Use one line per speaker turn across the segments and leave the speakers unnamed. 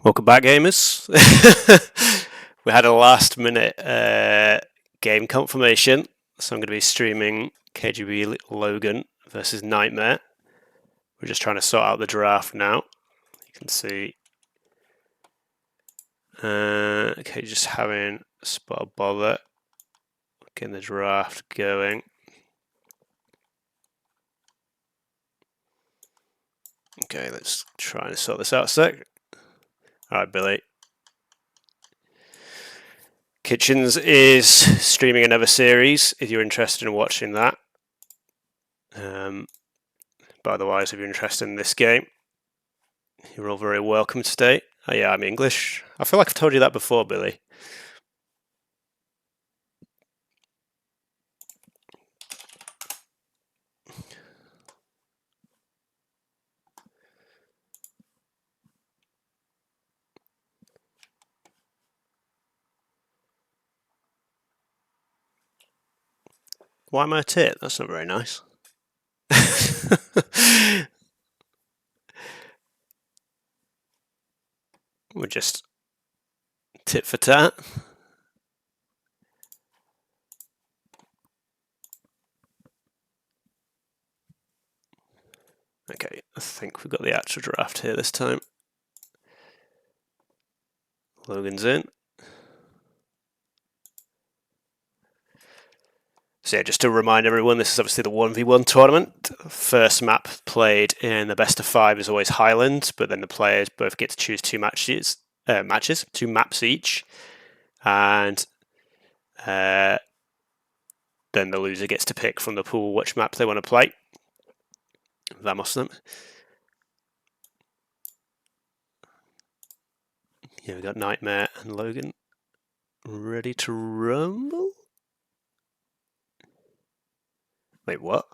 Welcome back, gamers. We had a last-minute game confirmation, so I'm going to be streaming KGB Logan versus Nightmare. We're just trying to sort out the draft now. You can see. Okay, just having a spot of bother. Getting the draft going. Okay, let's try and sort this out a sec. Alright, Billy. Kitchens is streaming another series if you're interested in watching that. But otherwise, if you're interested in this game, you're all very welcome to stay. Oh yeah, I'm English. I feel like I've told you that before, Billy. Why am I a tit? That's not very nice. We're just tit for tat. Okay, I think we've got the actual draft here this time. Logan's in. So yeah, just to remind everyone, this is obviously the 1v1 tournament. First map played in the best of 5 is always Highland, but then the players both get to choose two maps each, and then the loser gets to pick from the pool which map they want to play. Vamos them. Yeah, we got Nightmare and Logan ready to rumble. Wait, what?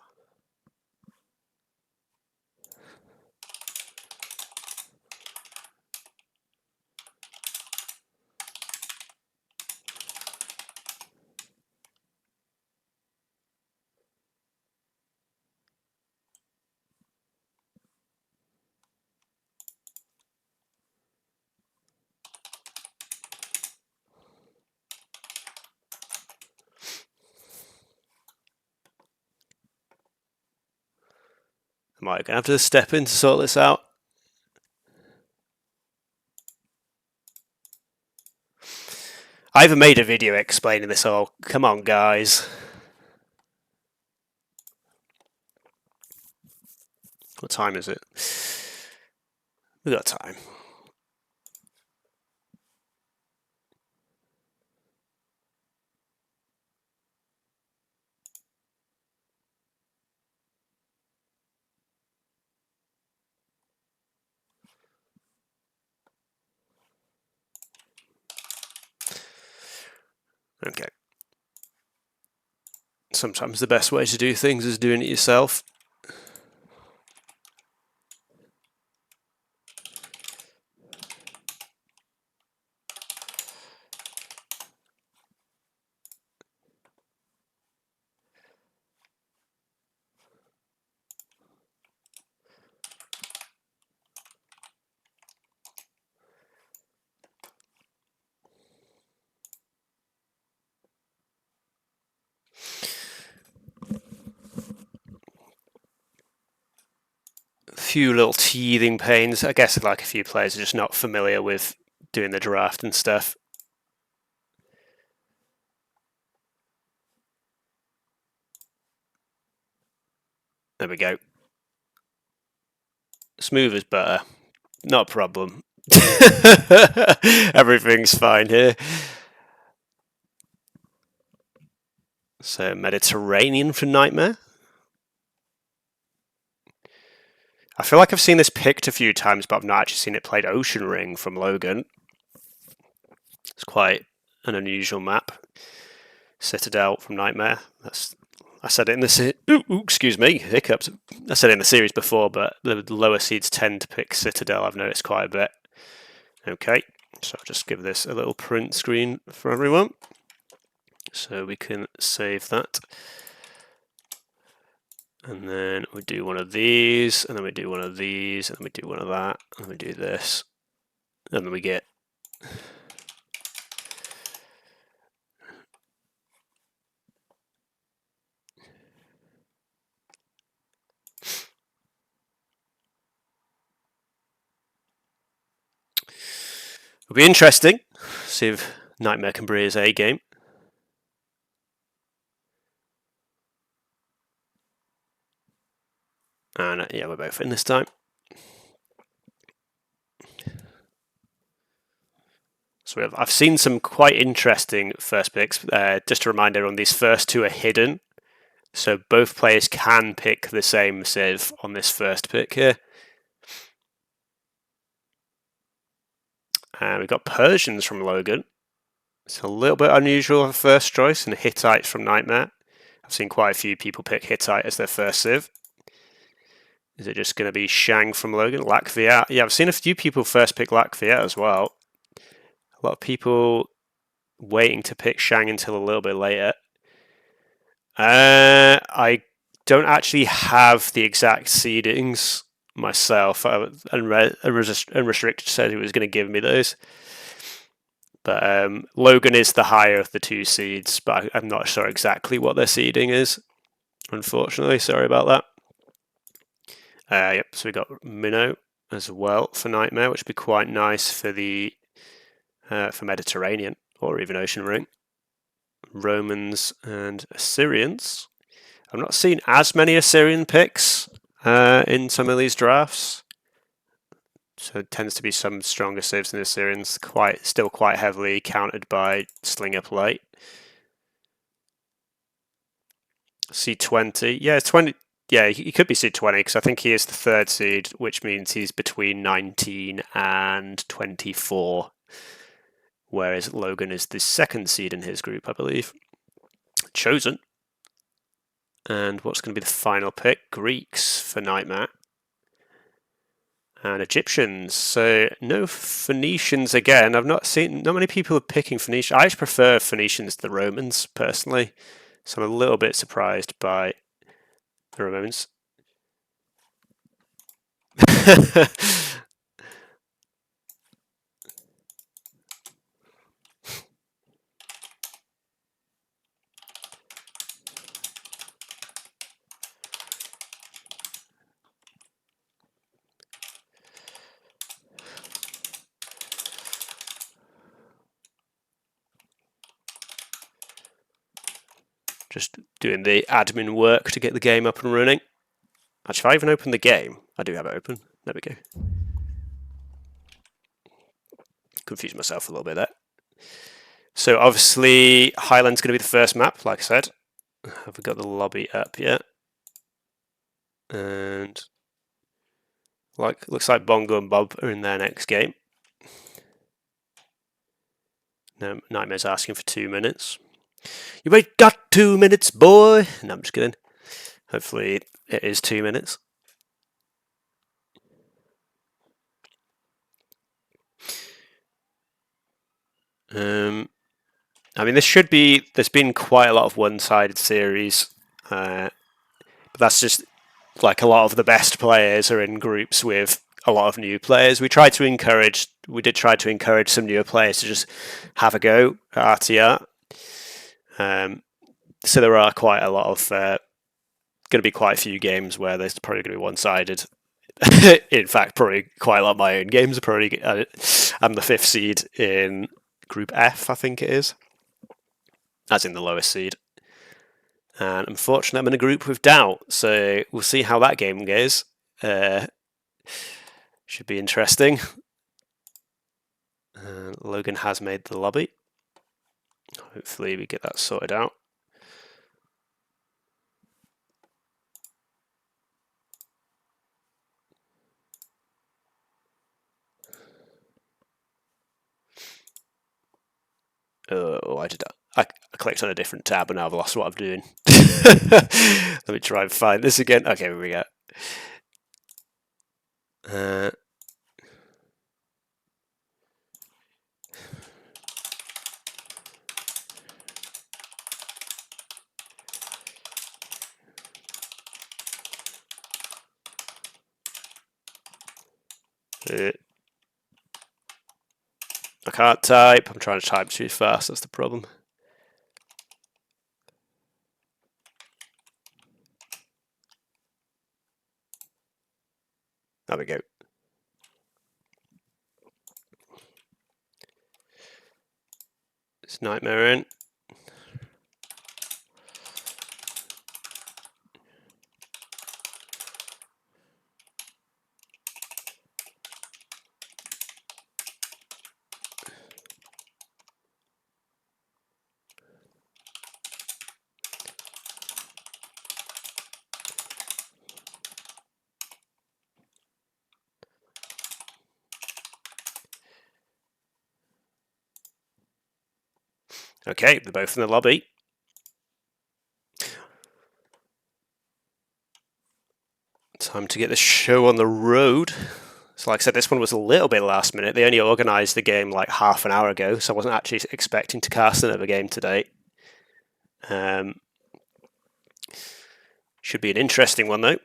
Am I going to have to step in to sort this out? I even made a video explaining this all. Come on, guys. What time is it? We got time. Okay. Sometimes the best way to do things is doing it yourself. Few little teething pains. I guess like a few players are just not familiar with doing the draft and stuff. There we go. Smooth as butter. Not a problem. Everything's fine here. So Mediterranean for Nightmare. I feel like I've seen this picked a few times, but I've not actually seen it played. Ocean Ring from Logan. It's quite an unusual map. Citadel from Nightmare. I said it in the excuse me, hiccups. I said it in the series before, but the lower seeds tend to pick Citadel. I've noticed quite a bit. Okay, so I'll just give this a little print screen for everyone, so we can save that. And then we do one of these, and then we do one of these, and then we do one of that, and then we do this. And then we get it'll be interesting. See if Nightmare can breed his A game. And yeah, we're both in this time. So I've seen some quite interesting first picks. Just to remind everyone, these first two are hidden. So both players can pick the same civ on this first pick here. And we've got Persians from Logan. It's a little bit unusual for first choice, and Hittites from Nightmare. I've seen quite a few people pick Hittite as their first civ. Is it just going to be Shang from Logan? Latvia? Yeah, I've seen a few people first pick Latvia as well. A lot of people waiting to pick Shang until a little bit later. I don't actually have the exact seedings myself. Unrestricted said he was going to give me those. But Logan is the higher of the two seeds, but I'm not sure exactly what their seeding is. Unfortunately, sorry about that. Yep, so we got Minnow as well for Nightmare, which would be quite nice for the for Mediterranean or even Ocean Ring. Romans and Assyrians. I've not seen as many Assyrian picks in some of these drafts. So it tends to be some stronger civs than Assyrians, still quite heavily countered by Slinger Plate. C20, yeah, 20. Yeah, he could be C20 because I think he is the third seed, which means he's between 19 and 24, whereas Logan is the second seed in his group, I believe. Chosen. And what's going to be the final pick? Greeks for Nightmare. And Egyptians. So no Phoenicians again. I've not many people are picking Phoenicians. I actually prefer Phoenicians to the Romans, personally. So I'm a little bit surprised by the Romans. Just doing the admin work to get the game up and running. Actually, if I even open the game, I do have it open. There we go. Confused myself a little bit there. So obviously, Highland's going to be the first map, like I said. Have we got the lobby up yet? And looks like Bongo and Bob are in their next game. No, Nightmare's asking for 2 minutes. You ain't got 2 minutes, boy. No, I'm just kidding. Hopefully it is 2 minutes. I mean, there's been quite a lot of one-sided series, but that's just like a lot of the best players are in groups with a lot of new players. We did try to encourage some newer players to just have a go at RTR. So there are quite a lot of going to be quite a few games where there's probably going to be one-sided. In fact, probably quite a lot of my own games are probably. I'm the 5th seed in Group F, I think it is. That's in the lowest seed. And unfortunately, I'm in a group with Doubt, so we'll see how that game goes. Should be interesting. Logan has made the lobby. Hopefully we get that sorted out. Oh, I did that. I clicked on a different tab and now I've lost what I'm doing. Let me try and find this again. Okay, here we go. can't type. I'm trying to type too fast, that's the problem. There we go. It's Nightmare in. Okay, they're both in the lobby. Time to get the show on the road. So like I said, this one was a little bit last minute. They only organised the game like half an hour ago, so I wasn't actually expecting to cast another game today. Should be an interesting one though,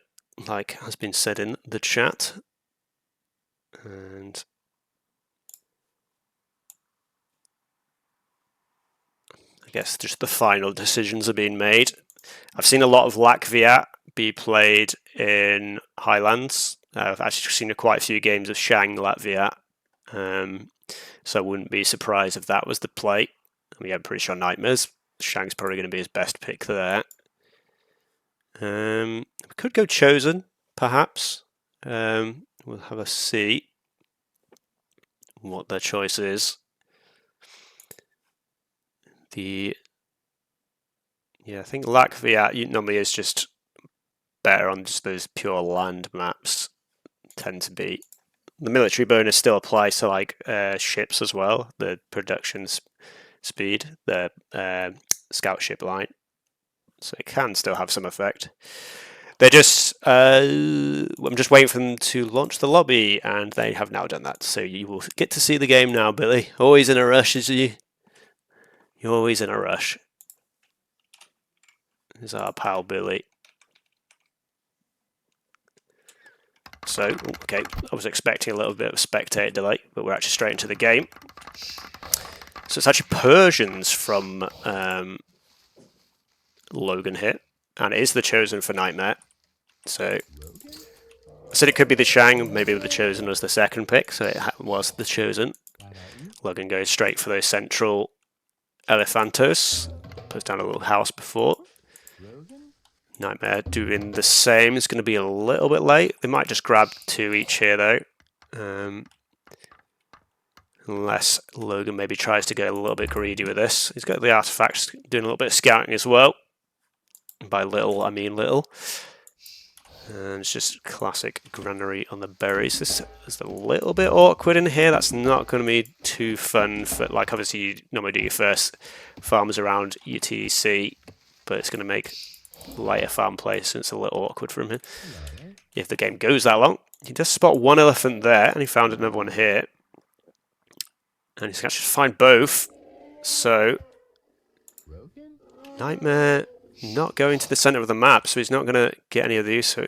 like has been said in the chat. And I guess just the final decisions are being made. I've seen a lot of Latvia be played in Highlands. I've actually seen quite a few games of Shang Latvia, so I wouldn't be surprised if that was the play. I mean, I'm pretty sure Nightmares. Shang's probably going to be his best pick there. We could go Chosen, perhaps. We'll have a see what their choice is. I think Latvia normally is just better on just those pure land maps. Tend to be. The military bonus still applies to like ships as well. The production speed, the scout ship line, so it can still have some effect. They're just. I'm just waiting for them to launch the lobby, and they have now done that. So you will get to see the game now, Billy. Always in a rush, is you? You're always in a rush. There's our pal Billy. So, okay, I was expecting a little bit of a spectator delay, but we're actually straight into the game. So it's actually Persians from Logan here, and it is the Chosen for Nightmare. So I said it could be the Shang, maybe the Chosen was the second pick, so it was the Chosen. Logan goes straight for those central Elephantos, puts down a little house before. Nightmare doing the same. It's going to be a little bit late. They might just grab 2 each here though. Unless Logan maybe tries to get a little bit greedy with this. He's got the artifacts doing a little bit of scouting as well. By little, I mean little. And it's just classic granary on the berries. This is a little bit awkward in here. That's not going to be too fun for, like, obviously you normally do your first farms around your TC, but it's going to make later farm play, so it's a little awkward for him. If the game goes that long, he does spot one elephant there, and he found another one here, and he's actually find both. So Nightmare not going to the center of the map, so he's not going to get any of these. So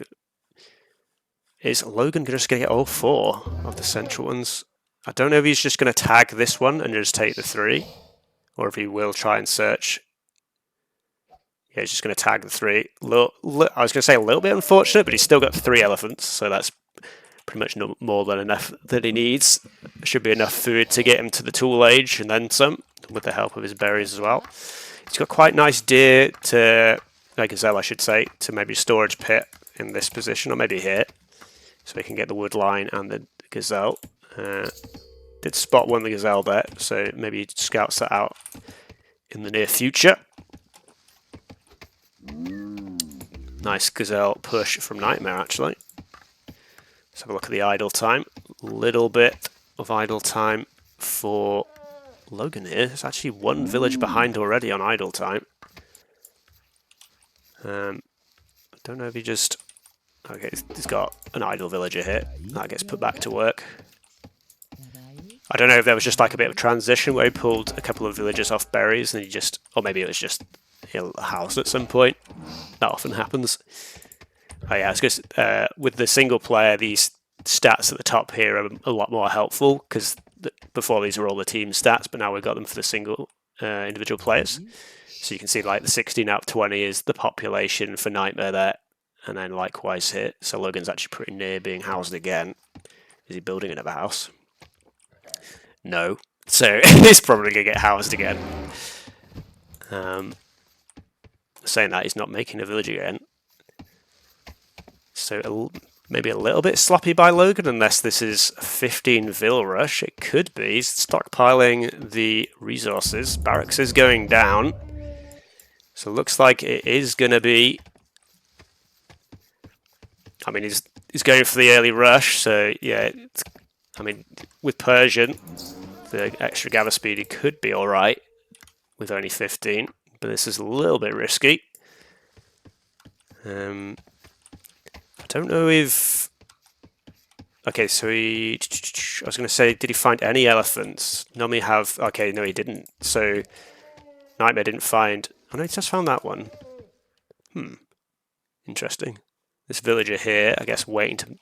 is Logan just going to get all 4 of the central ones? I don't know if he's just going to tag this one and just take the 3, or if he will try and search. Yeah, he's just going to tag the 3. I was going to say a little bit unfortunate, but he's still got 3 elephants, so that's pretty much more than enough that he needs. Should be enough food to get him to the tool age and then some, with the help of his berries as well. He's got quite nice deer to, gazelle I should say, to maybe storage pit in this position, or maybe here, so he can get the wood line and the gazelle. Did spot one of the gazelle there, so maybe he scouts that out in the near future. Nice gazelle push from Nightmare, actually. Let's have a look at the idle time. Little bit of idle time for Logan here. There's actually 1 village behind already on idle time. I don't know if he just... Okay, he's got an idle villager here. That gets put back to work. I don't know if there was just like a bit of a transition where he pulled a couple of villagers off berries and he just... Or maybe it was just a house at some point. That often happens. Oh yeah, I was with the single player, these stats at the top here are a lot more helpful, because before these were all the team stats, but now we've got them for the single individual players. So you can see like the 16 out of 20 is the population for Nightmare there, and then likewise here. So Logan's actually pretty near being housed again. Is he building another house? No. So he's probably going to get housed again. Saying that, he's not making a village again. So maybe a little bit sloppy by Logan, unless this is a 15 Vil rush. It could be. He's stockpiling the resources. Barracks is going down. So it looks like it is going to be... I mean, he's going for the early rush, so yeah, I mean, with Persian, the extra gather speed, he could be alright with only 15, but this is a little bit risky. I don't know if... Okay, so I was going to say, did he find any elephants? Normally have... Okay, no, he didn't. So Nightmare didn't find... Oh no, he just found that one. Interesting. This villager here, I guess, waiting to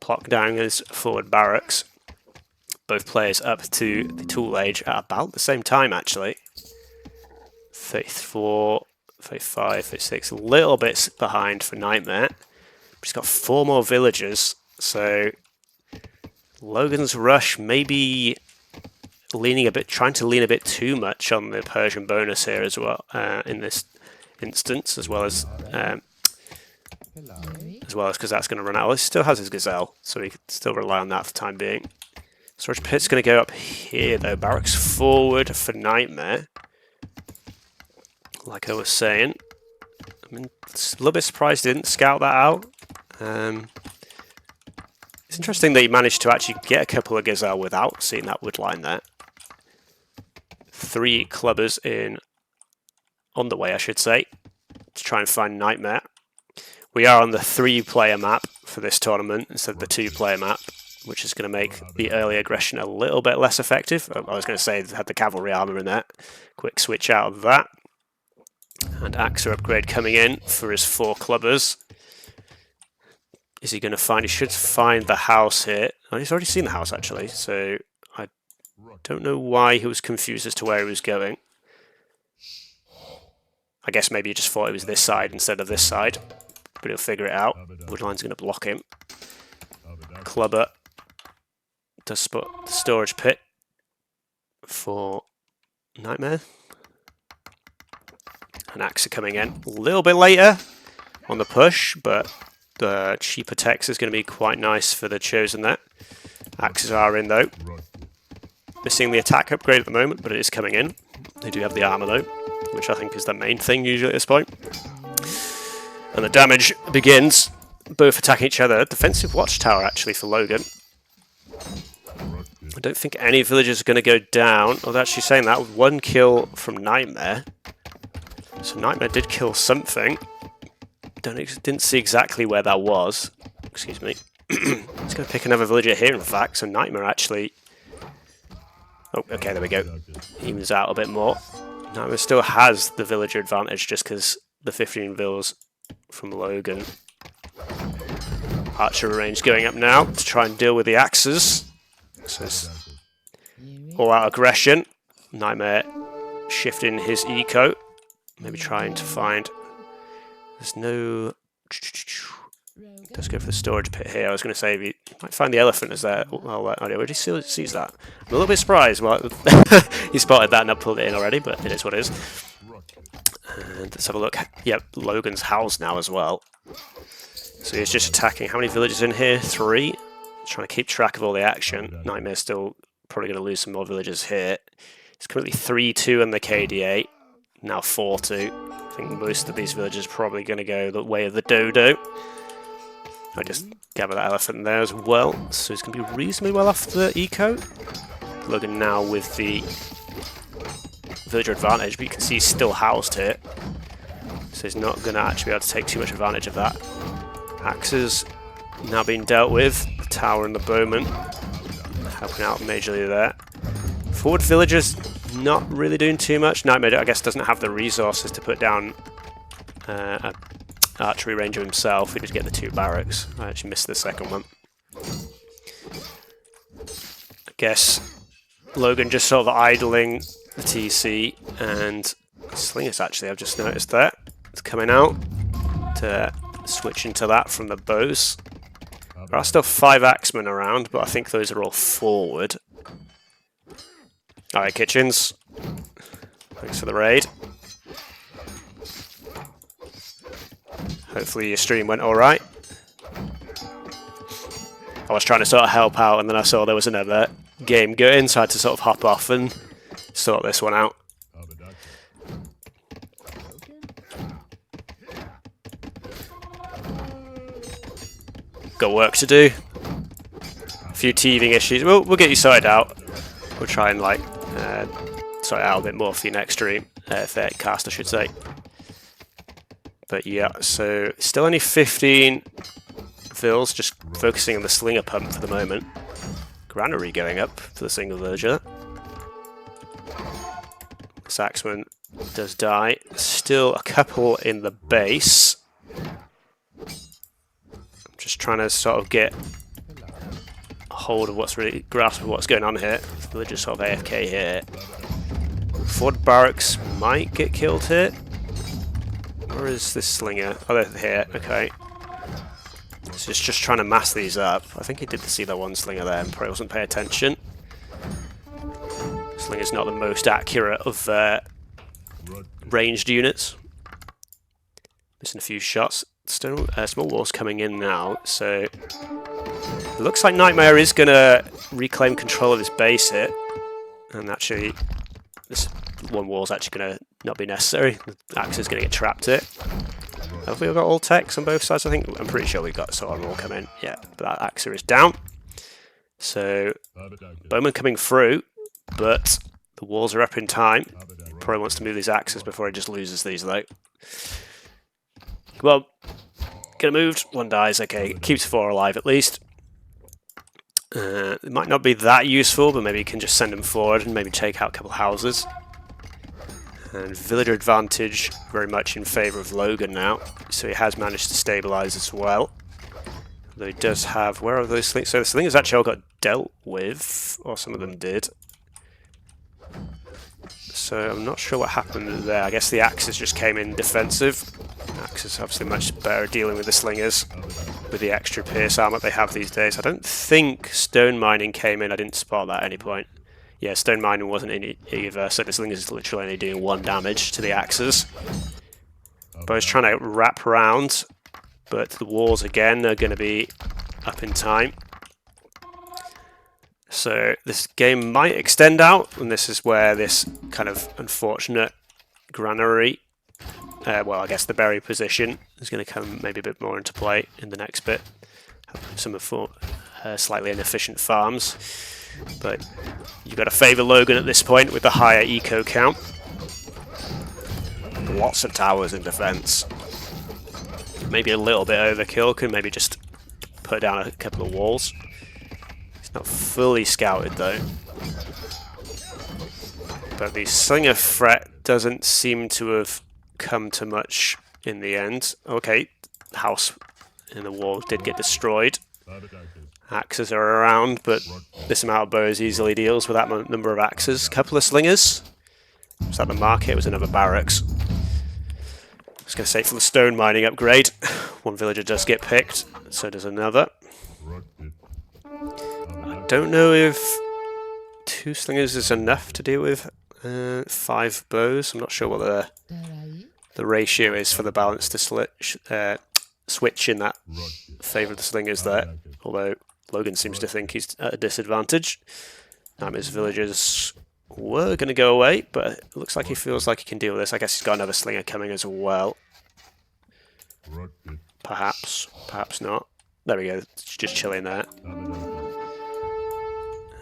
plot down his forward barracks. Both players up to the tool age at about the same time, actually. 34, 35, 36, a little bit behind for Nightmare. He's got 4 more villagers, so Logan's rush maybe leaning a bit, trying to lean a bit too much on the Persian bonus here as well, in this instance, as well as because that's going to run out. Well, he still has his gazelle, so he can still rely on that for the time being. Storage pit's going to go up here though. Barracks forward for Nightmare. Like I was saying, I mean, a little bit surprised he didn't scout that out. It's interesting that he managed to actually get a couple of gazelle without seeing that wood line there. 3 clubbers in on the way, I should say, to try and find Nightmare. We are on the 3-player map for this tournament instead of the 2-player map, which is going to make the early aggression a little bit less effective. I was going to say had the cavalry armor in there. Quick switch out of that. And Axer upgrade coming in for his 4 clubbers. Is he going to find... He should find the house here. Oh, he's already seen the house, actually, so I don't know why he was confused as to where he was going. I guess maybe he just thought it was this side instead of this side. But he'll figure it out. Woodline's going to block him. Clubber does spot the storage pit for Nightmare. And Axe are coming in a little bit later on the push, but the cheaper text is going to be quite nice for the Chosen there. Axes are in though. Missing the attack upgrade at the moment, but it is coming in. They do have the armor though, which I think is the main thing usually at this point. And the damage begins, both attacking each other. Defensive watchtower actually for Logan. I don't think any villagers are going to go down. Oh, they're actually saying that with 1 kill from Nightmare. So Nightmare did kill something. Didn't see exactly where that was. Excuse me. He's going to pick another villager here, in fact. So Nightmare actually... Oh, okay, there we go. Evens out a bit more. Nightmare still has the villager advantage just because the 15 vills from Logan. Archer range going up now to try and deal with the axes. So it's all-out aggression. Nightmare shifting his eco. Maybe trying to find... There's no... Let's go for the storage pit here. I was going to say he might find the elephant. Is there? Well, I already sees that. I'm a little bit surprised. Well, he spotted that and I pulled it in already, but it is what it is. And let's have a look. Yep, Logan's housed now as well. So he's just attacking. How many villages in here? 3. Trying to keep track of all the action. Nightmare's still probably going to lose some more villagers here. It's currently 3-2 on the KDA. Now 4-2. I think most of these villagers are probably going to go the way of the dodo. I just gather that elephant there as well. So he's going to be reasonably well off the eco. Logan now with the villager advantage, but you can see he's still housed here. So he's not going to actually be able to take too much advantage of that. Axes now being dealt with. The tower and the bowman helping out majorly there. Forward villagers not really doing too much. Nightmare, I guess, doesn't have the resources to put down an archery ranger himself. He did get the 2 barracks. I actually missed the second one. guess Logan just sort of idling the TC, and Slingers actually, I've just noticed that. It's coming out to switch into that from the bows. There are still 5 axemen around, but I think those are all forward. Alright, Kitchens. Thanks for the raid. Hopefully your stream went alright. I was trying to sort of help out, and then I saw there was another game going, so I had to sort of hop off and sort this one out. Got work to do. A few teething issues. We'll get you sorted out. We'll try and like sort it out a bit more for your next stream, cast I should say. But yeah, so still only 15 fills, just focusing on the slinger pump for the moment. Granary going up for the single villager. Saxman does die. Still a couple in the base. I'm just trying to sort of get a hold of what's really grasp of what's going on here. The villager's sort of AFK here. Ford barracks might get killed here. Where is this slinger? Oh, they're here. Okay. So it's just trying to mass these up. I think he did see that one slinger there and probably wasn't paying attention. Slinger's not the most accurate of ranged units. Missing a few shots. Small walls coming in now, so it looks like Nightmare is going to reclaim control of this base here. And actually, this one wall's actually going to not be necessary. The axe is going to get trapped here. Have we got all techs on both sides? I'm pretty sure we've got sort of all come in. Yeah, but that Axer is down. So, Bowman coming through, but the walls are up in time. He probably wants to move these axes before he just loses these, though. Well, get it moved. One dies. Okay, keeps 4 alive at least. It might not be that useful, but maybe you can just send them forward and maybe take out a couple houses. And villager advantage very much in favour of Logan now, so he has managed to stabilise as well. Though he does have... Where are those slings? So the slingers actually all got dealt with, or some of them did. So I'm not sure what happened there. I guess the axes just came in defensive. Axes obviously much better at dealing with the slingers with the extra pierce armor they have these days. I don't think stone mining came in. I didn't spot that at any point. Yeah, stone mining wasn't in either, so the slingers is literally only doing 1 damage to the axes. Bo's trying to wrap around, but the walls again are going to be up in time. So this game might extend out, and this is where this kind of unfortunate granary, well, I guess the berry position is going to come maybe a bit more into play in the next bit. Some of slightly inefficient farms. But you've got to favour Logan at this point with the higher eco count. Lots of towers in defence. Maybe a little bit overkill, can maybe just put down a couple of walls. It's not fully scouted though. But the slinger threat doesn't seem to have come to much in the end. Okay, the house in the wall did get destroyed. Axes are around, but this amount of bows easily deals with that number of axes. Couple of slingers. Was that the market? It was another barracks. I was going to say for the stone mining upgrade, one villager does get picked, so does another. I don't know if 2 slingers is enough to deal with 5 bows. I'm not sure what the ratio is for the balance to switch in that favour of the slingers there, although Logan seems to think he's at a disadvantage. His villagers were going to go away, but it looks like he feels like he can deal with this. I guess he's got another slinger coming as well. Perhaps, perhaps not. There we go, just chilling there.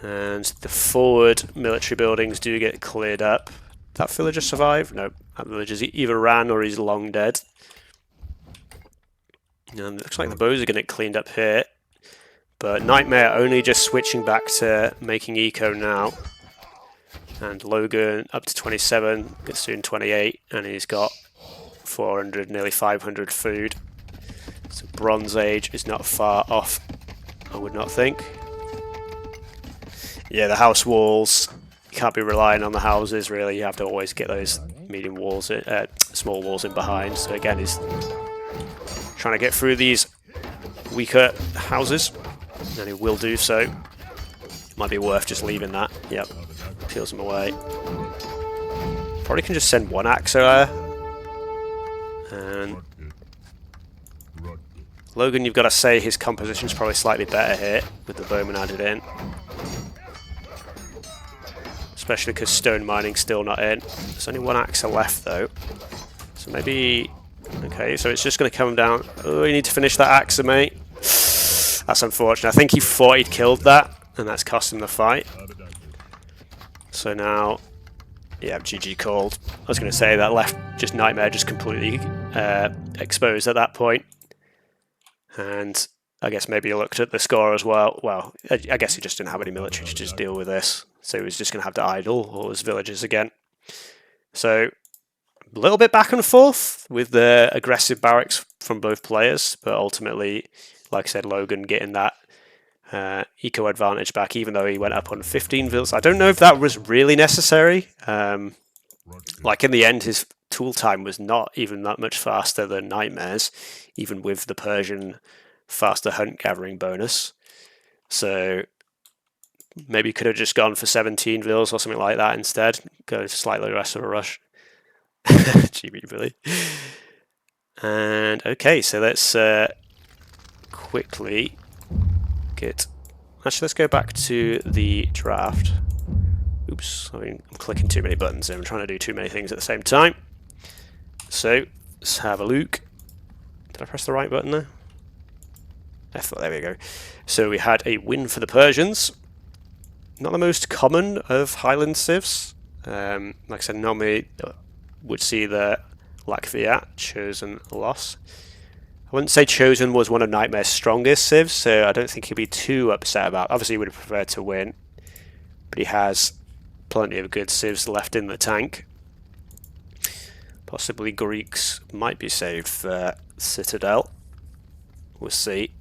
And the forward military buildings do get cleared up. That villager survived? No, that villager's either ran or he's long dead. And it looks like the bows are going to get cleaned up here. But Nightmare only just switching back to making eco now. And Logan up to 27, gets soon 28, and he's got 400, nearly 500 food. So Bronze Age is not far off, I would not think. Yeah, the house walls, you can't be relying on the houses really. You have to always get those medium walls, small walls in behind. So again, he's trying to get through these weaker houses, and he will do so. Might be worth just leaving that. Yep, peels him away. Probably can just send one axe there. And Logan, you've got to say his composition's probably slightly better here with the bowman added in. Especially because stone mining's still not in. There's only one axe left though. So maybe... Okay, so it's just going to come down... Oh, you need to finish that axe, mate. That's unfortunate. I think he thought he'd killed that, and that's cost him the fight. So now... Yeah, GG called. I was going to say that left just Nightmare just completely exposed at that point. And I guess maybe he looked at the score as well. Well, I guess he just didn't have any military to just deal with this. So he was just going to have to idle all his villagers again. So a little bit back and forth with the aggressive barracks from both players. But ultimately, like I said, Logan getting that eco advantage back, even though he went up on 15 vills. I don't know if that was really necessary. Like in the end, his tool time was not even that much faster than Nightmare's, even with the Persian faster hunt gathering bonus. So maybe he could have just gone for 17 vills or something like that instead. Go slightly less of a rush. GB, really. And okay, so let's quickly get... Actually, let's go back to the draft. Oops, I'm clicking too many buttons and I'm trying to do too many things at the same time. So, let's have a look. Did I press the right button there? There we go. So we had a win for the Persians. Not the most common of Highland civs. Like I said, normally would see the Latvia chosen loss. I wouldn't say chosen was one of Nightmare's strongest civs, so I don't think he'd be too upset about it. Obviously, he would have preferred to win, but he has plenty of good civs left in the tank. Possibly Greeks might be saved for Citadel. We'll see.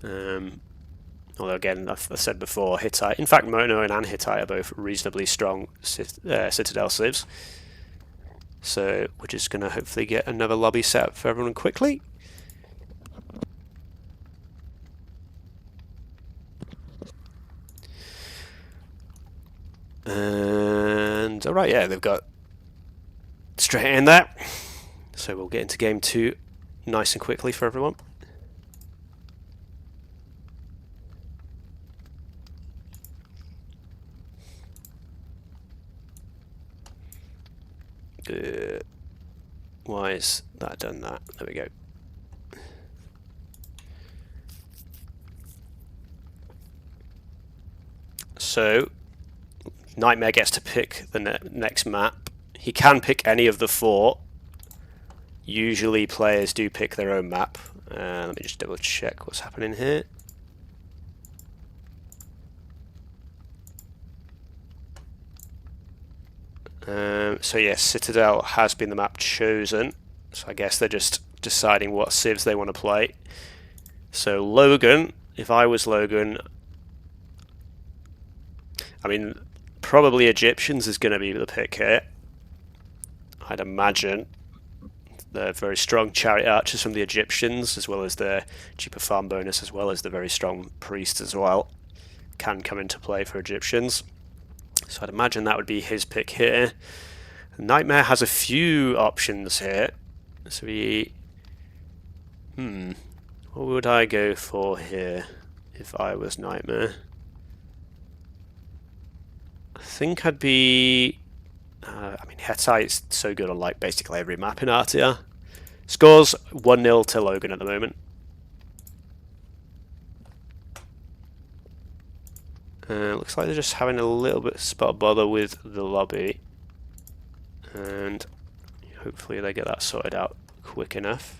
Although again, I've said before, Hittite. In fact, Mono and Hittite are both reasonably strong Citadel civs. So we're just going to hopefully get another lobby set up for everyone quickly. And alright, yeah, they've got straight in there. So we'll get into game 2 nice and quickly for everyone. Why is that done that? There we go. So, Nightmare gets to pick the next map. He can pick any of the 4. Usually players do pick their own map. Let me just double check what's happening here. So yes, Citadel has been the map chosen. So I guess they're just deciding what civs they want to play. So Logan, if I was Logan, I mean, probably Egyptians is going to be the pick here. I'd imagine. They're very strong chariot archers from the Egyptians, as well as the cheaper farm bonus, as well as the very strong priest as well. Can come into play for Egyptians. So I'd imagine that would be his pick here. Nightmare has a few options here. So he... what would I go for here if I was Nightmare? I think I'd be... I mean, Hittite's so good on like basically every map in Artia. Scores 1-0 to Logan at the moment. Looks like they're just having a little bit of spot bother with the lobby. And hopefully they get that sorted out quick enough.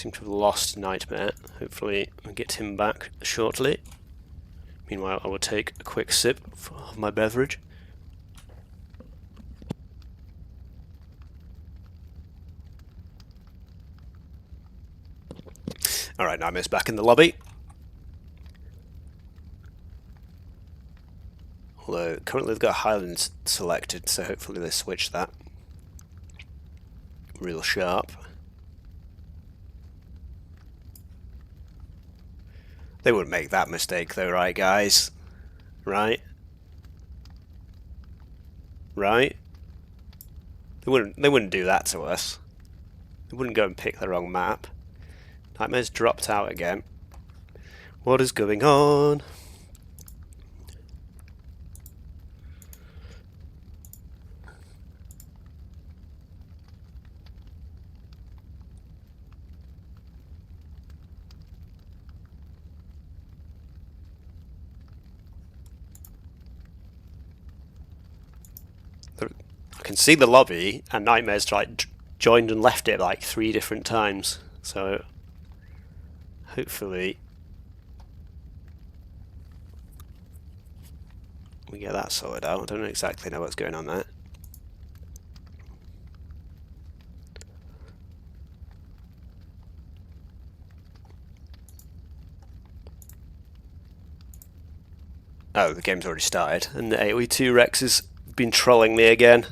seem to have lost Nightmare. Hopefully we'll get him back shortly. Meanwhile, I will take a quick sip of my beverage. Alright, Nightmare's back in the lobby. Although, currently they've got Highlands selected, so hopefully they switch that. Real sharp. They wouldn't make that mistake though, right guys? Right? Right? They wouldn't do that to us. They wouldn't go and pick the wrong map. Nightmare's dropped out again. What is going on? I can see the lobby, and Nightmare's like joined and left it like 3 different times. So hopefully we get that sorted out. I don't exactly know what's going on there. Oh, the game's already started, and the AOE2 Rex has been trolling me again.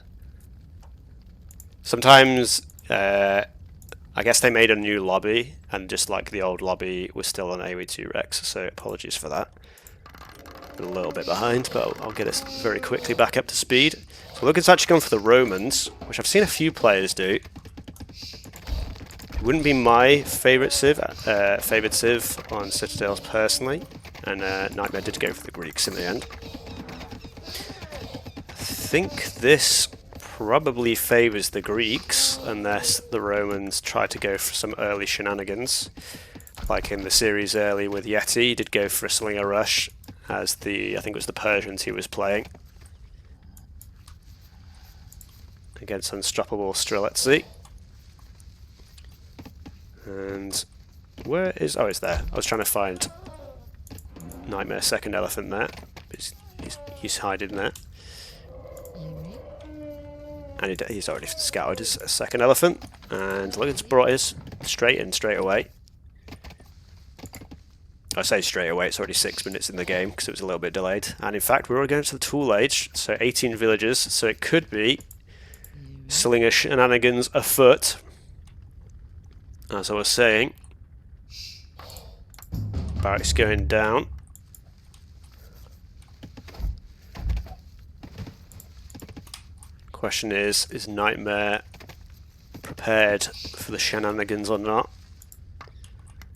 Sometimes, I guess they made a new lobby, and just like the old lobby was still on AOE2 Rex, so apologies for that. Been a little bit behind, but I'll get us very quickly back up to speed. So Logan's actually gone for the Romans, which I've seen a few players do. It wouldn't be my favourite civ on Citadels personally, and Nightmare did go for the Greeks in the end. I think this probably favours the Greeks, unless the Romans try to go for some early shenanigans. Like in the series early with Yeti, he did go for a slinger rush as I think it was the Persians he was playing. Against unstoppable Streletsy. And where is... oh, it's there. I was trying to find Nightmare's second elephant there. He's hiding there. And he's already scouted his second elephant. And Logan's brought his straight away. I say straight away, it's already 6 minutes in the game because it was a little bit delayed. And in fact, we're already going to the Tool Age, so 18 villages. So it could be slinger shenanigans afoot. As I was saying, barracks going down. Question is Nightmare prepared for the shenanigans or not?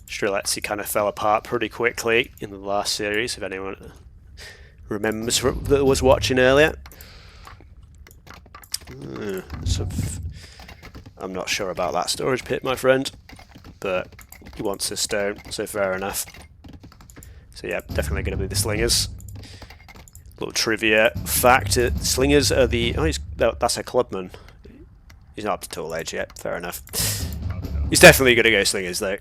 Streletsy kind of fell apart pretty quickly in the last series, if anyone remembers that was watching earlier. I'm not sure about that storage pit, my friend, but he wants his stone, so fair enough. So yeah, definitely going to be the slingers. Little trivia fact: slingers are the... oh, that's a clubman. He's not up to Tool Age yet. Fair enough. He's definitely going to go slingers though.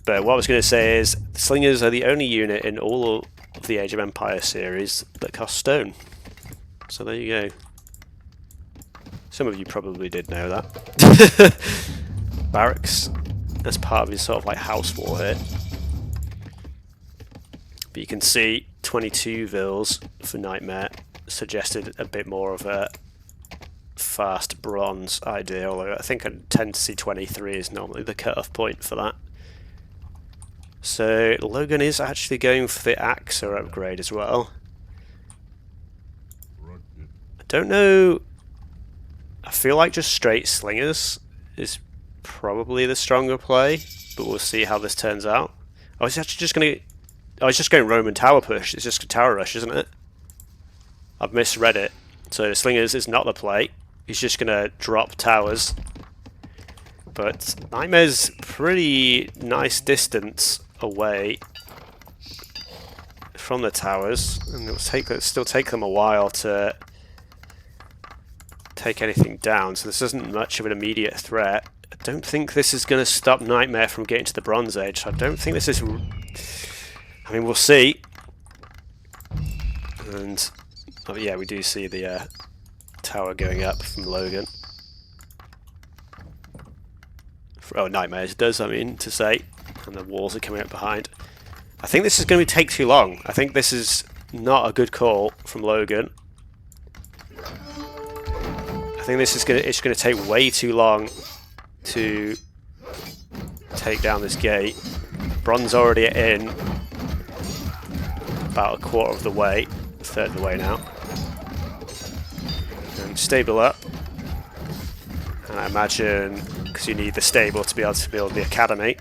But what I was going to say is, slingers are the only unit in all of the Age of Empires series that cost stone. So there you go. Some of you probably did know that. Barracks as part of his sort of like house wall here. But you can see 22 vills for Nightmare suggested a bit more of a fast bronze idea, although I think I tend to see 23 is normally the cut-off point for that. So Logan is actually going for the Axa upgrade as well. I don't know, I feel like just straight slingers is probably the stronger play, but we'll see how this turns out. I was actually just going to... I was just going Roman tower push. It's just a tower rush, isn't it? I've misread it. So slingers is not the play. He's just going to drop towers. But Nightmare's pretty nice distance away from the towers, and it'll still take them a while to take anything down. So this isn't much of an immediate threat. don't think this is going to stop Nightmare from getting to the Bronze Age. So I don't think this is... I mean, we'll see. And, oh yeah, we do see the tower going up from Logan. Oh, Nightmares does, I mean, to say. And the walls are coming up behind. I think this is going to take too long. I think this is not a good call from Logan. I think this is it's going to take way too long to take down this gate. Bronze already in about a quarter of the way, a third of the way now. And stable up. And I imagine, because you need the stable to be able to build the academy,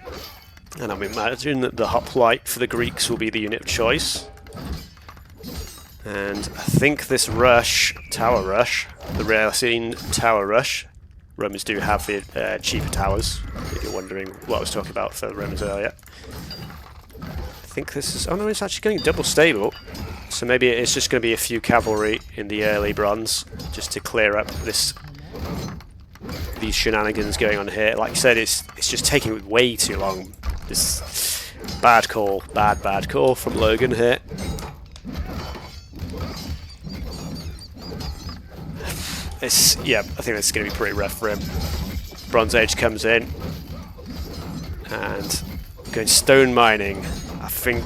and I imagine that the hoplite for the Greeks will be the unit of choice. And I think this rush, tower rush, the rare seen tower rush, Romans do have the cheaper towers, if you're wondering what I was talking about for the Romans earlier. I think this is... oh no, it's actually getting double stable. So maybe it's just going to be a few cavalry in the early bronze, just to clear up these shenanigans going on here. Like I said, it's just taking way too long. This bad call, bad call from Logan here. Yeah, I think it's going to be pretty rough for him. Bronze Age comes in, and going stone mining. I think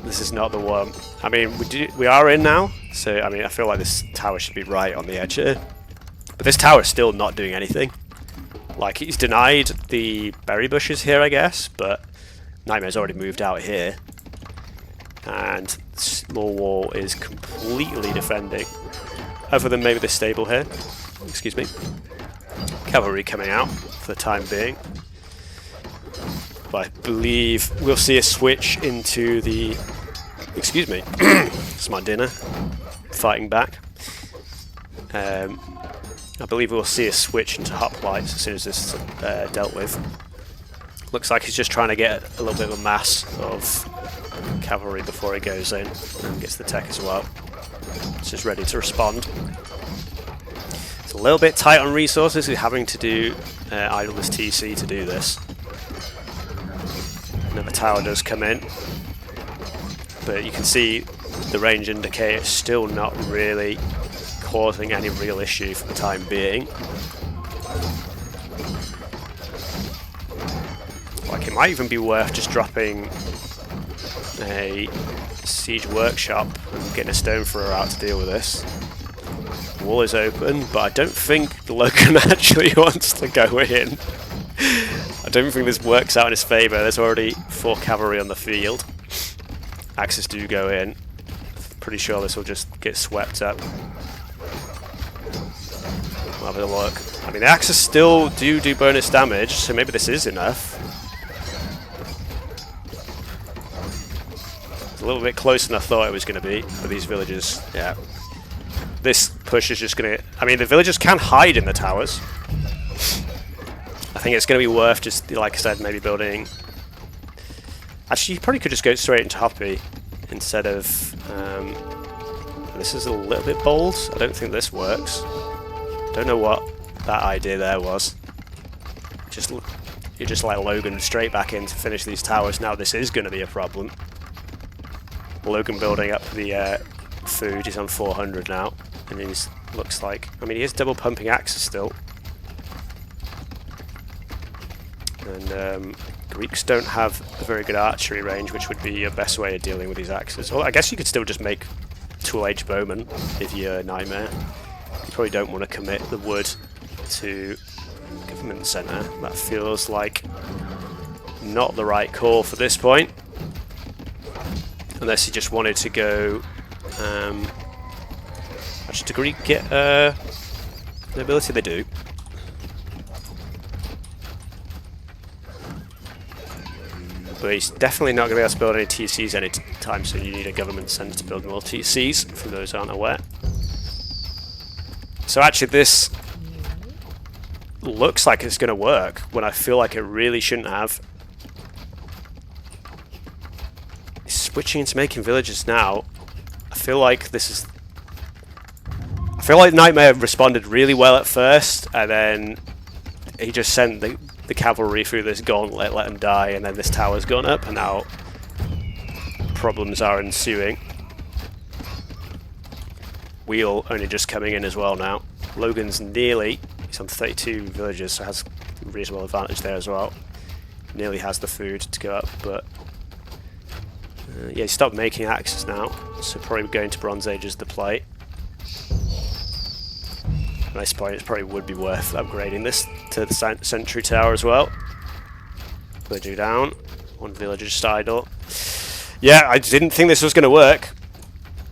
this is not the one. I mean, we are in now, so I mean, I feel like this tower should be right on the edge here. But this tower is still not doing anything. Like, he's denied the berry bushes here, I guess, but Nightmare's already moved out here. And small wall is completely defending. Other than maybe the stable here. Excuse me. Cavalry coming out for the time being. But I believe we'll see a switch into the... excuse me. It's my dinner. Fighting back. I believe we'll see a switch into hoplites as soon as this is dealt with. Looks like he's just trying to get a little bit of a mass of cavalry before he goes in and gets the tech as well. It's just ready to respond. It's a little bit tight on resources. We're having to do idleness TC to do this. Another tower does come in, but you can see the range indicator is still not really causing any real issue for the time being. Like, it might even be worth just dropping a siege workshop and getting a stone thrower out to deal with this. The wall is open, but I don't think the Logan actually wants to go in. I don't think this works out in his favour. There's already 4 cavalry on the field. Axes do go in. Pretty sure this will just get swept up. We'll have a look. I mean, the axes still do bonus damage, so maybe this is enough. It's a little bit closer than I thought it was going to be for these villagers. Yeah. This push is just going to... I mean, the villagers can hide in the towers. I think it's going to be worth just, like I said, maybe building... Actually, you probably could just go straight into Hoppy instead of... This is a little bit bold. I don't think this works. Don't know what that idea there was. You just let Logan straight back in to finish these towers. Now this is going to be a problem. Logan building up the food. He's on 400 now, and he's looks like... I mean, he is double pumping axes still. And Greeks don't have a very good archery range, which would be your best way of dealing with these axes. Well, I guess you could still just make tool-age bowmen if you're a Nightmare. You probably don't want to commit the wood to government centre. That feels like not the right call for this point. Unless you just wanted to go... actually, do Greek get nobility? They do. But he's definitely not going to be able to build any TCs anytime soon. You need a government centre to build more TCs, for those who aren't aware. So actually this looks like it's going to work, when I feel like it really shouldn't have. He's switching into making villages now. I feel like this is... I feel like Nightmare responded really well at first, and then he just sent the cavalry through this gauntlet, let them die, and then this tower's gone up, and now problems are ensuing. Wheel only just coming in as well now. Logan's he's on 32 villagers, so has reasonable advantage there as well. Nearly has the food to go up, but yeah, he stopped making axes now, so probably going to Bronze Age is the play. At this point, it probably would be worth upgrading this to the Sentry Tower as well. Villager down, one villager just idle. Yeah, I didn't think this was going to work,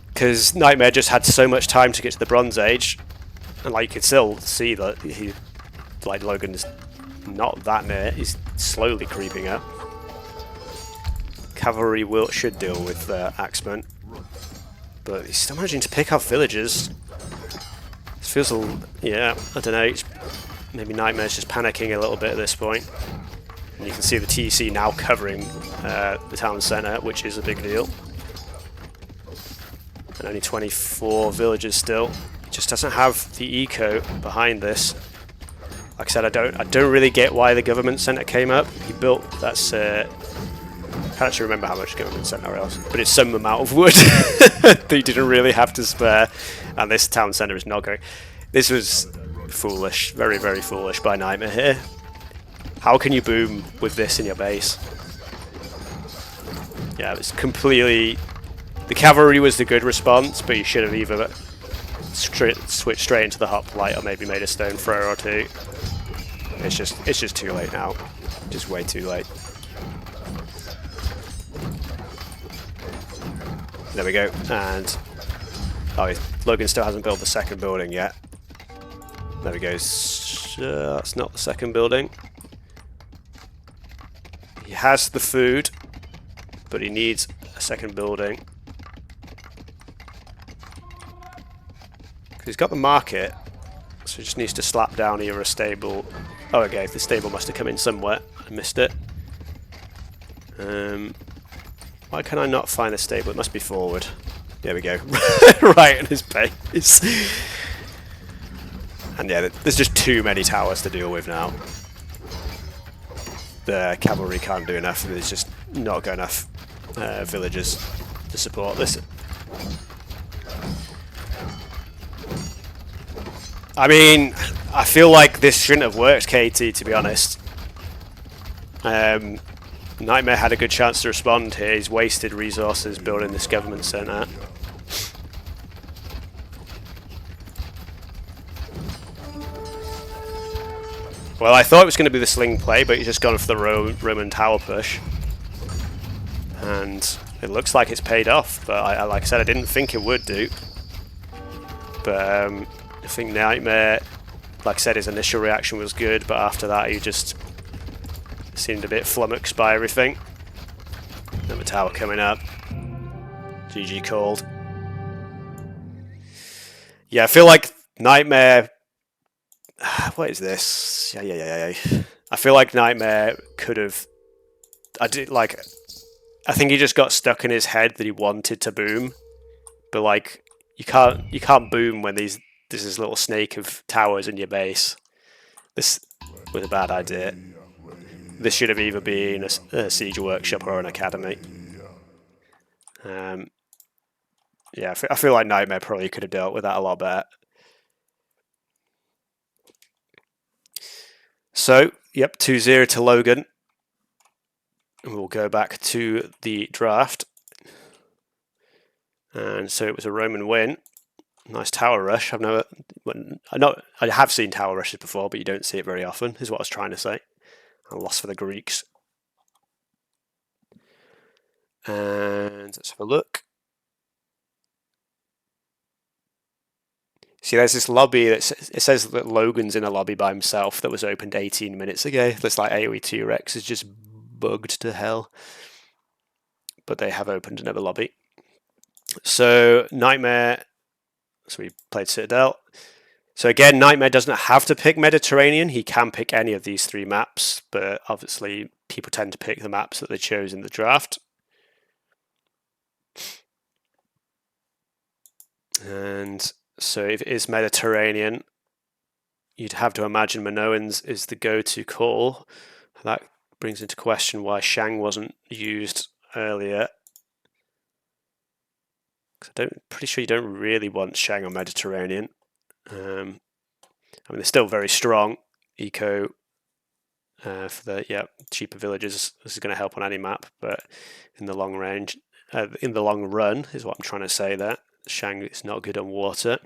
because Nightmare just had so much time to get to the Bronze Age, and like you can still see that Logan's not that near. He's slowly creeping up. Cavalry should deal with Axemen, but he's still managing to pick off villagers. This feels yeah, I don't know. Maybe Nightmare's just panicking a little bit at this point. And you can see the TC now covering the town centre, which is a big deal. And only 24 villagers still. He just doesn't have the eco behind this. Like I said, I don't really get why the government centre came up. He built I can't actually remember how much government centre else, but it's some amount of wood that he didn't really have to spare. And this town centre is not going. This was foolish, very, very foolish by Nightmare here. How can you boom with this in your base? Yeah, it's completely. The cavalry was the good response, but you should have either switched straight into the hoplite or maybe made a stone thrower or two. It's just too late now. Just way too late. There we go. And Logan still hasn't built the second building yet. There we go. That's not the second building. He has the food, but he needs a second building. He's got the market, so he just needs to slap down either a stable. Oh, okay, the stable must have come in somewhere. I missed it. Why can I not find the stable? It must be forward. There we go. Right in his base. And yeah, there's just too many towers to deal with now. The cavalry can't do enough. There's just not got enough villagers to support this. I mean, I feel like this shouldn't have worked, Katie, to be honest. Nightmare had a good chance to respond here. He's wasted resources building this government centre. Well, I thought it was going to be the sling play, but he's just gone for the Roman tower push. And it looks like it's paid off, but like I said, I didn't think it would do. But I think Nightmare, like I said, his initial reaction was good, but after that he just seemed a bit flummoxed by everything. Another tower coming up. GG called. Yeah, I feel like Nightmare... What is this? Yeah. I feel like Nightmare could have... I think he just got stuck in his head that he wanted to boom. But like, you can't boom when there's this little snake of towers in your base. This was a bad idea. This should have either been a siege workshop or an academy. Yeah, I feel like Nightmare probably could have dealt with that a lot better. So, yep, 2-0 to Logan. We'll go back to the draft. And so it was a Roman win. Nice tower rush. I have seen tower rushes before, but you don't see it very often, is what I was trying to say. A loss for the Greeks. And let's have a look. See, there's this lobby it says that Logan's in a lobby by himself that was opened 18 minutes ago. Looks like AOE2 Rex is just bugged to hell. But they have opened another lobby. So, Nightmare. So we played Citadel. So again, Nightmare doesn't have to pick Mediterranean. He can pick any of these three maps, but obviously people tend to pick the maps that they chose in the draft. And so if it is Mediterranean, you'd have to imagine Minoan's is the go-to call. That brings into question why Shang wasn't used earlier. Pretty sure you don't really want Shang on Mediterranean. I mean, they're still very strong. Eco for the cheaper villages. This is going to help on any map, but in the long range, in the long run, is what I'm trying to say there. Shang is not good on water.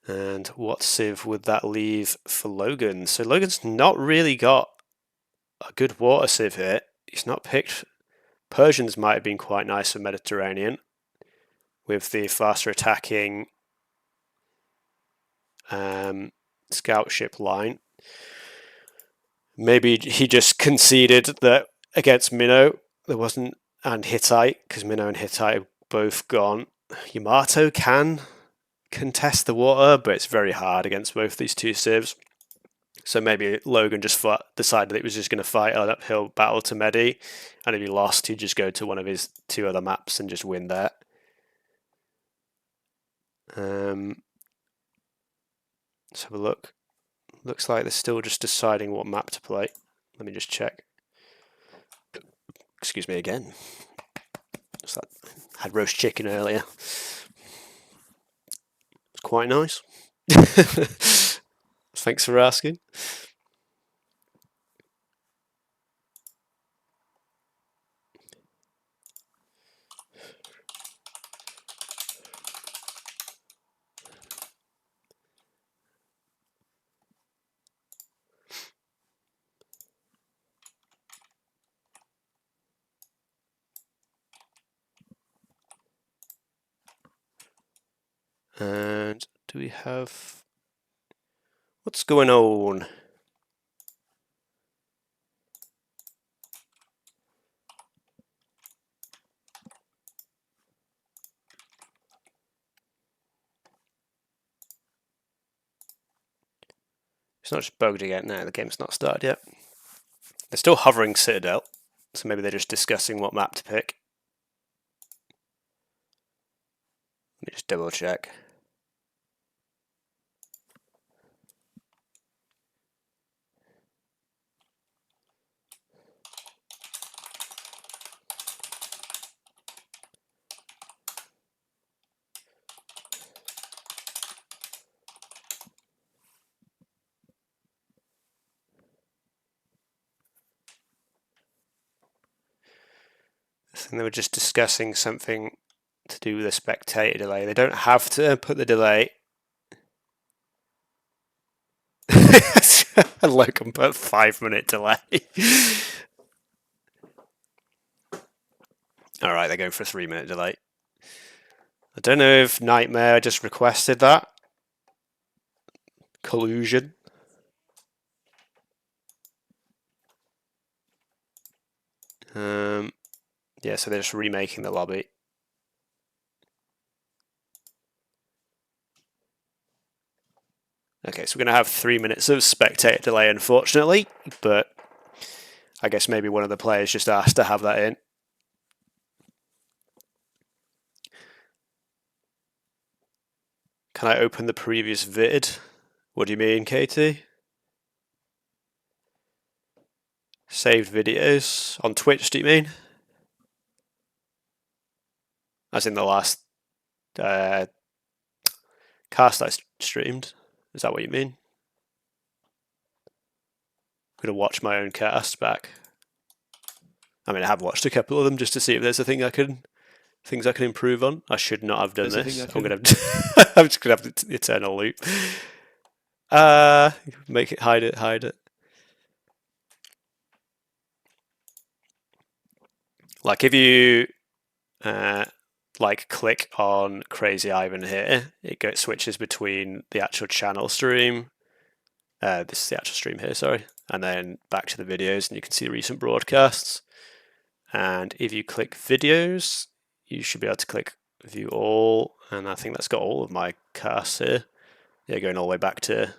And what civ would that leave for Logan? So Logan's not really got a good water civ here. He's not picked. Persians might have been quite nice for Mediterranean with the faster attacking scout ship line. Maybe he just conceded that against Minnow there wasn't, and Hittite, because Minnow and Hittite are both gone. Yamato can contest the water, but it's very hard against both these two civs. So maybe Logan just decided that he was just going to fight an uphill battle to Medi, and if he lost, he'd just go to one of his two other maps and just win there. Let's have a look. Looks like they're still just deciding what map to play. Let me just check. Excuse me again. Had roast chicken earlier. It's quite nice. Thanks for asking. And do we have... What's going on? It's not just bugged again. No, the game's not started yet. They're still hovering Citadel, so maybe they're just discussing what map to pick. Let me just double check. I think they were just discussing something to do with a spectator delay. They don't have to put the delay. Logan put 5-minute delay. Alright, they're going for a 3-minute delay. I don't know if Nightmare just requested that. Collusion. Yeah, so they're just remaking the lobby. Okay, so we're going to have 3 minutes of spectator delay, unfortunately, but I guess maybe one of the players just asked to have that in. Can I open the previous vid? What do you mean, Katie? Saved videos on Twitch, do you mean? As in the last cast I streamed? Is that what you mean? I'm going to watch my own cast back. I mean, I have watched a couple of them just to see if there's a things I can improve on. I should not have done this. I'm just going to have the eternal loop. Make it, hide it. Like if you click on Crazy Ivan here, it switches between the actual channel stream. This is the actual stream here, sorry, and then back to the videos, and you can see recent broadcasts. And if you click videos, you should be able to click view all, and I think that's got all of my casts here. Yeah, going all the way back to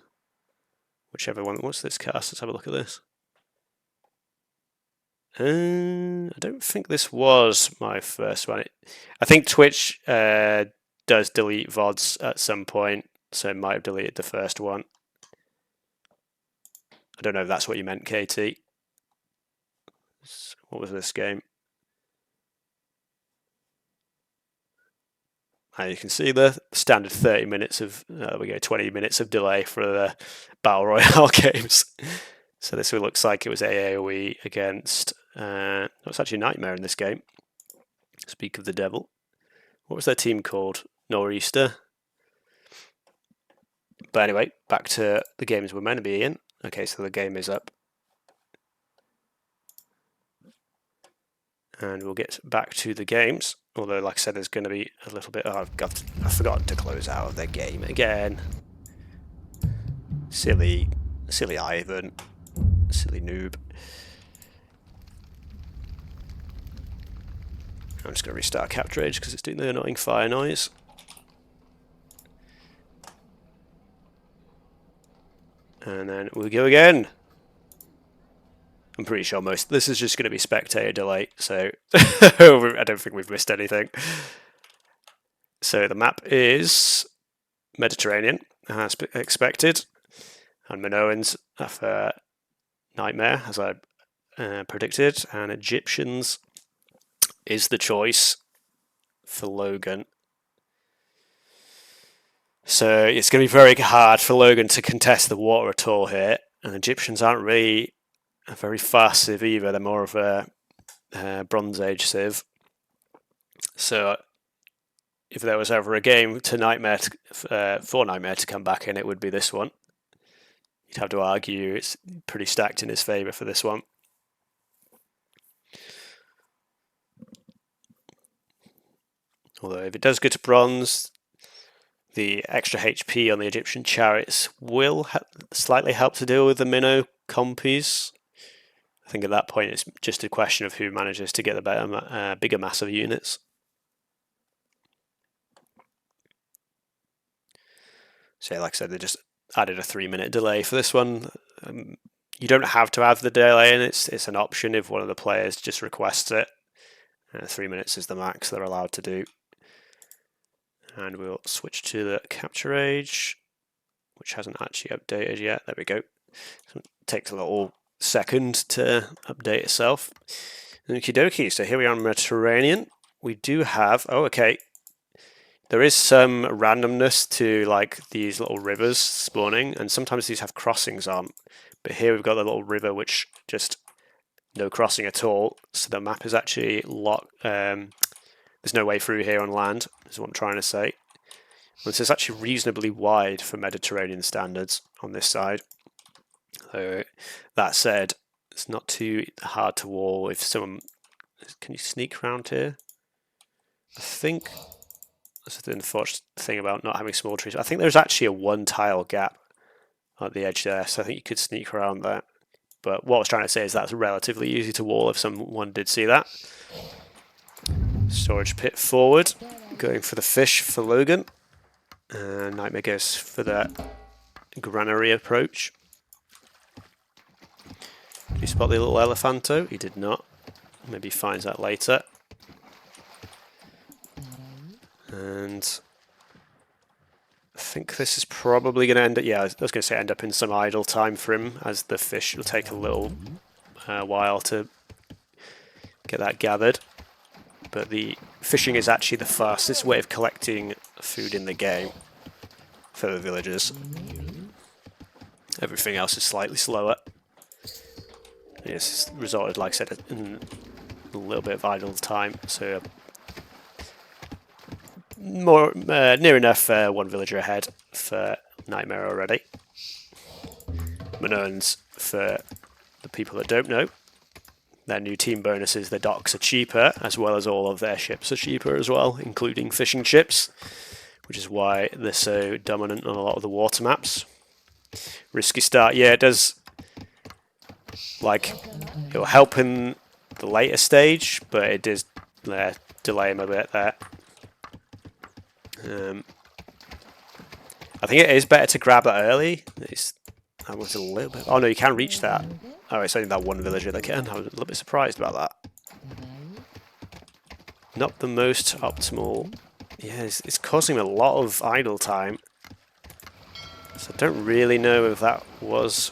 whichever one. What's this cast? Let's have a look at this. I don't think this was my first one. I think Twitch does delete VODs at some point, so it might have deleted the first one. I don't know if that's what you meant, Katie. What was this game? And you can see the standard 30 minutes of, there we go, 20 minutes of delay for the Battle Royale games. So this looks like it was AOE against, it's actually Nightmare in this game. Speak of the devil. What was their team called? Nor'easter. But anyway, back to the games we're meant to be in. Okay, so the game is up. And we'll get back to the games. Although, like I said, there's going to be a little bit... Oh, I forgot to close out the game again. Silly Ivan. Silly noob. I'm just going to restart Capture Age because it's doing the annoying fire noise. And then we'll go again. I'm pretty sure most... This is just going to be spectator delay, so I don't think we've missed anything. So the map is Mediterranean, as expected. And Minoans for Nightmare, as I predicted. And Egyptians is the choice for Logan. So it's going to be very hard for Logan to contest the water at all here. And Egyptians aren't really a very fast civ either. They're more of a Bronze Age civ. So if there was ever a game to Nightmare for Nightmare to come back in, it would be this one. You'd have to argue it's pretty stacked in his favour for this one. Although if it does go to bronze, the extra HP on the Egyptian chariots will slightly help to deal with the minnow compies. I think at that point it's just a question of who manages to get the bigger mass of units. So like I said, they just added a 3-minute delay for this one. You don't have to have the delay in, it's an option if one of the players just requests it. 3 minutes is the max they're allowed to do. And we'll switch to the Capture Age, which hasn't actually updated yet. There we go. So it takes a little second to update itself. Okie dokie, so here we are in Mediterranean. We do have, oh okay, there is some randomness to like these little rivers spawning, and sometimes these have crossings on. But here we've got the little river which just no crossing at all. So the map is actually locked. There's no way through here on land, is what I'm trying to say. This is actually reasonably wide for Mediterranean standards on this side. So that said, it's not too hard to wall if someone... Can you sneak around here? I think that's the unfortunate thing about not having small trees. I think there's actually a 1-tile gap at the edge there, so I think you could sneak around there. But what I was trying to say is that's relatively easy to wall if someone did see that. Storage pit forward, going for the fish for Logan. Nightmare goes for that granary approach. Did you spot the little elephanto? He did not. Maybe he finds that later. And I think this is probably going to end up, yeah, I was going to say end up in some idle time for him, as the fish will take a little while to get that gathered. But the fishing is actually the fastest way of collecting food in the game for the villagers. Everything else is slightly slower. It's resulted, like I said, in a little bit of idle time, so more near enough one villager ahead for Nightmare already. Minoans, for the people that don't know, their new team bonuses, the docks are cheaper, as well as all of their ships are cheaper as well, including fishing ships, which is why they're so dominant on a lot of the water maps. Risky start, yeah, it does, like, it will help in the later stage, but it does delay him a bit there. I think it is better to grab that early. That was a little bit... Oh no, you can reach that. Oh, it's only that one villager that can. I was a little bit surprised about that. Not the most optimal. Yeah, it's causing a lot of idle time. So I don't really know if that was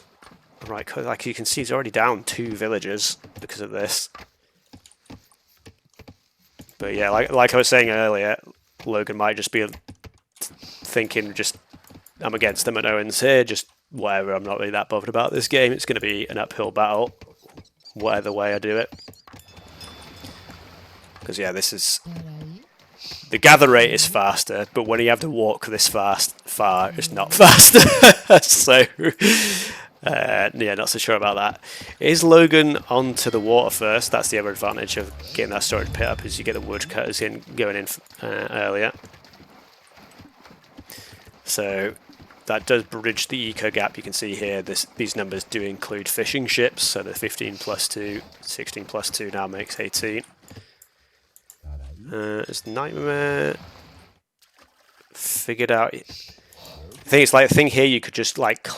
right. Like you can see, he's already down 2 villagers because of this. But yeah, like I was saying earlier, Logan might just be thinking, just I'm against them at Owens here, just whatever. I'm not really that bothered about this game. It's going to be an uphill battle, whatever way I do it. Because yeah, this is the gather rate is faster, but when you have to walk this far, it's not faster. So yeah, not so sure about that. Is Logan onto the water first? That's the other advantage of getting that storage pit up, is you get the woodcutters going in earlier. So that does bridge the eco gap. You can see here these numbers do include fishing ships, so the 15 plus 2, 16 plus 2 now makes 18. Is Nightmare figured out? The thing is, like, the thing here, you could just like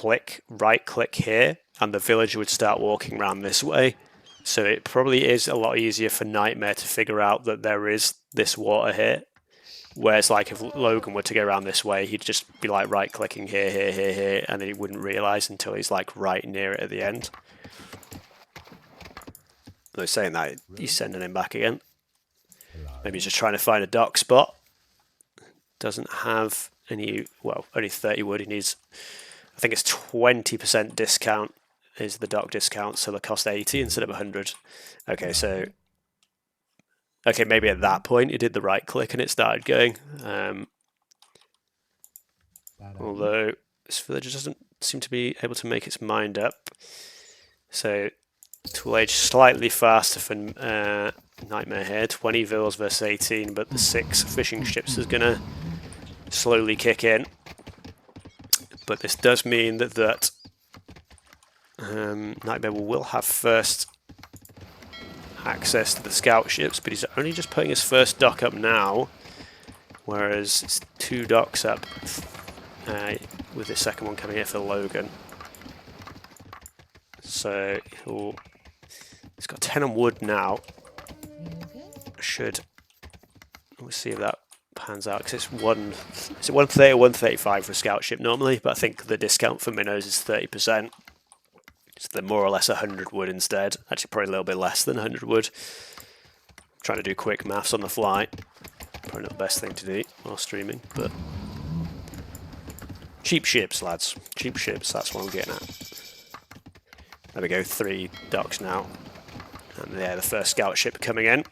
right click here, and the villager would start walking around this way. So it probably is a lot easier for Nightmare to figure out that there is this water here. Whereas, like, if Logan were to go around this way, he'd just be like right clicking here, here, here, here, and then he wouldn't realise until he's like right near it at the end. Though saying that, he's sending him back again. Maybe he's just trying to find a dock spot. Doesn't have any, well, only 30 wood. He needs, I think it's 20% discount is the dock discount, so they cost 80 instead of 100. Okay, so, okay, maybe at that point he did the right click and it started going. Although this villager doesn't seem to be able to make its mind up. So, Tool Age slightly faster for Nightmare here, 20 vills versus 18, but the 6 fishing ships is going to slowly kick in. But this does mean that Nightmare will have first access to the scout ships, but he's only just putting his first dock up now, whereas it's 2 docks up with the second one coming here for Logan. So he's got 10 on wood now. We'll see if that pans out, because it's 130 or 135 for a scout ship normally, but I think the discount for minnows is 30%. So they're more or less 100 wood instead. Actually, probably a little bit less than 100 wood. I'm trying to do quick maths on the fly. Probably not the best thing to do while streaming, but cheap ships, lads. Cheap ships, that's what I'm getting at. There we go, 3 docks now. And yeah, the first scout ship coming in.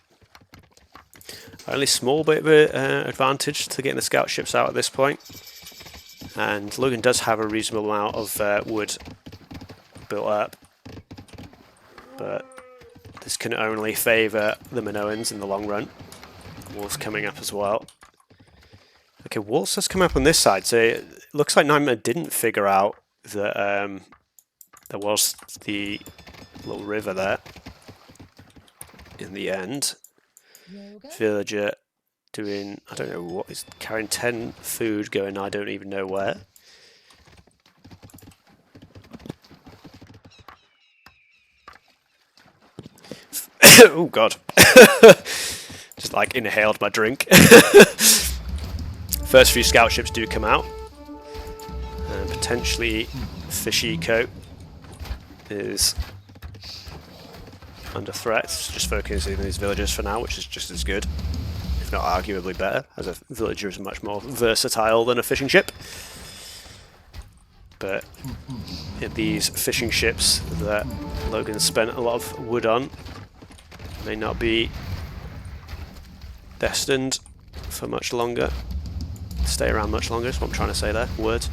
Only small bit of an advantage to getting the scout ships out at this point. And Logan does have a reasonable amount of wood built up. But this can only favour the Minoans in the long run. Wolves coming up as well. Okay, Wolves has come up on this side. So it looks like Nightmare didn't figure out that there was the little river there in the end. Villager doing, I don't know what, he's carrying 10 food going I don't even know where. Oh god. Just like inhaled my drink. First few scout ships do come out. And potentially Fish Eco is under threat. Just focusing on these villagers for now, which is just as good, if not arguably better, as a villager is much more versatile than a fishing ship. But these fishing ships that Logan spent a lot of wood on may not be destined for much longer, stay around much longer, is what I'm trying to say there, words.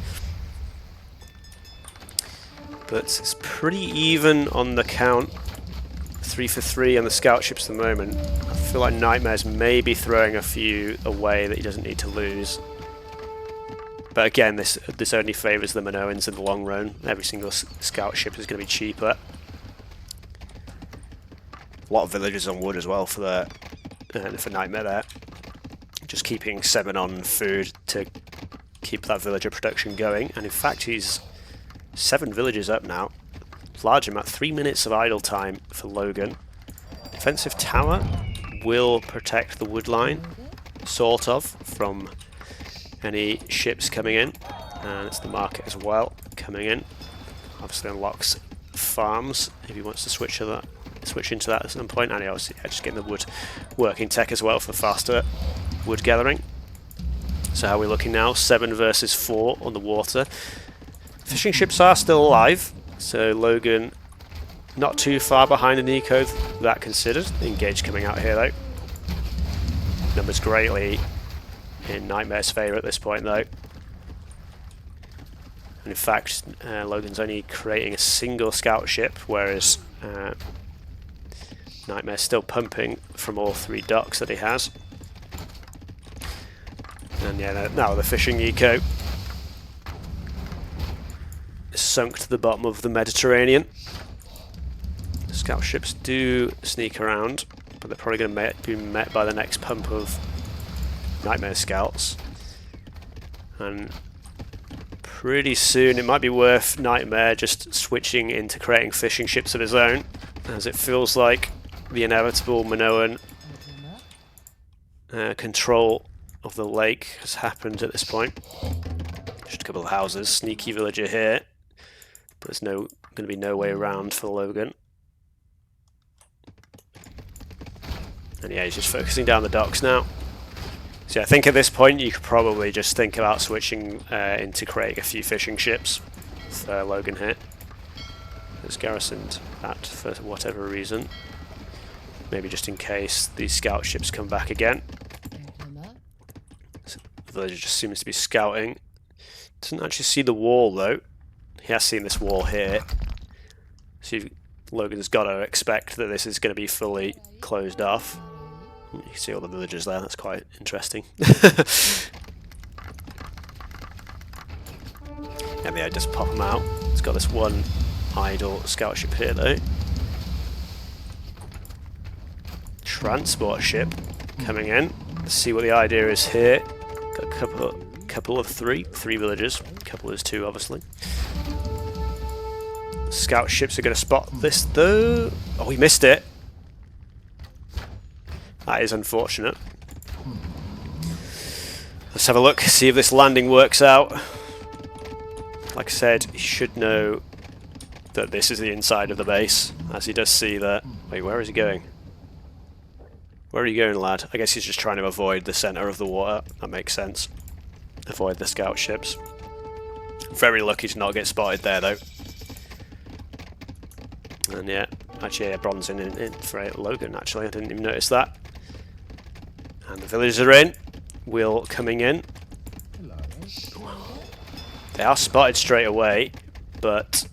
But it's pretty even on the count, 3 for 3 on the scout ships at the moment. I feel like Nightmare's maybe throwing a few away that he doesn't need to lose. But again, this only favours the Minoans in the long run. Every single scout ship is going to be cheaper. A lot of villagers on wood as well for Nightmare there. Just keeping 7 on food to keep that villager production going. And in fact, he's 7 villagers up now. Large amount, 3 minutes of idle time for Logan. Defensive tower will protect the wood line, sort of, from any ships coming in. And it's the market as well coming in. Obviously unlocks farms if he wants to switch into that at some point. And obviously just getting the wood working tech as well for faster wood gathering. So how are we looking now? 7 versus 4 on the water. Fishing ships are still alive, so Logan not too far behind in eco, that considered. Engage coming out here though. Numbers greatly in Nightmare's favour at this point though. And in fact, Logan's only creating a single scout ship, whereas Nightmare's still pumping from all 3 docks that he has. And yeah, now the fishing eco is sunk to the bottom of the Mediterranean. Scout ships do sneak around, but they're probably going to be met by the next pump of Nightmare scouts. And pretty soon it might be worth Nightmare just switching into creating fishing ships of his own, as it feels like the inevitable Minoan control of the lake has happened at this point. Just a couple of houses, sneaky villager here, but there's going to be no way around for Logan. And yeah, he's just focusing down the docks now. So I think at this point you could probably just think about switching into creating a few fishing ships with Logan here. It's garrisoned that for whatever reason. Maybe just in case these scout ships come back again. So the villager just seems to be scouting. Doesn't actually see the wall though. He has seen this wall here. So Logan's got to expect that this is going to be fully closed off. You can see all the villagers there, that's quite interesting. And yeah, just pop them out. It's got this one idle scout ship here though. Transport ship coming in. Let's see what the idea is here. Got a couple of three villagers. A couple is 2 obviously. Scout ships are going to spot this though. Oh, we missed it. That is unfortunate. Let's have a look, see if this landing works out. Like I said, he should know that this is the inside of the base, as he does see that. Wait, where is he going? Where are you going, lad? I guess he's just trying to avoid the centre of the water. That makes sense. Avoid the scout ships. Very lucky to not get spotted there, though. And yeah, actually, yeah, bronze in for Logan, actually. I didn't even notice that. And the villagers are in. Will coming in. They are spotted straight away, but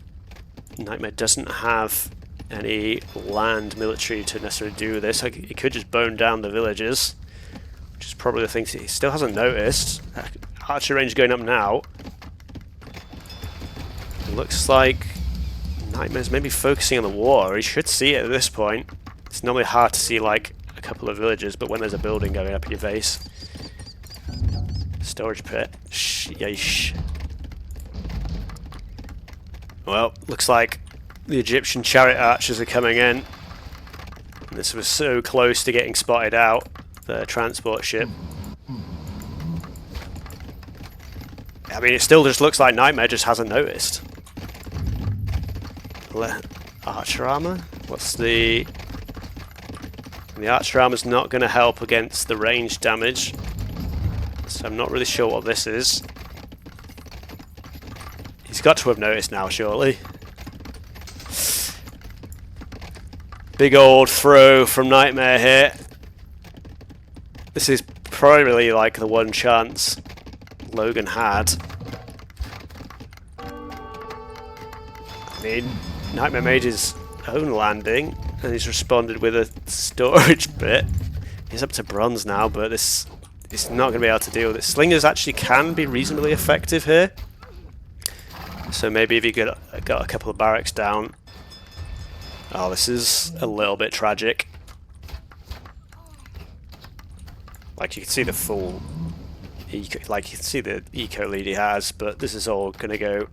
Nightmare doesn't have any land military to necessarily do this. Like, he could just bone down the villagers, which is probably the thing he still hasn't noticed. Archery range going up now. It looks like Nightmare's maybe focusing on the water. He should see it at this point. It's normally hard to see like a couple of villagers, but when there's a building going up your base. Storage pit. Yeesh. Well, looks like the Egyptian chariot archers are coming in. And this was so close to getting spotted out, the transport ship. I mean, it still just looks like Nightmare just hasn't noticed. Archer armor? What's the... The archer armor's not going to help against the range damage. So I'm not really sure what this is. He's got to have noticed now, surely. Big old throw from Nightmare here. This is probably like the one chance Logan had. I mean, Nightmare made his own landing and he's responded with a storage bit. He's up to bronze now, but this is not going to be able to deal with it. Slingers actually can be reasonably effective here. So maybe if you got a couple of barracks down. Oh, this is a little bit tragic. Like, you can see the full eco, like you can see the eco lead he has, but this is all going to go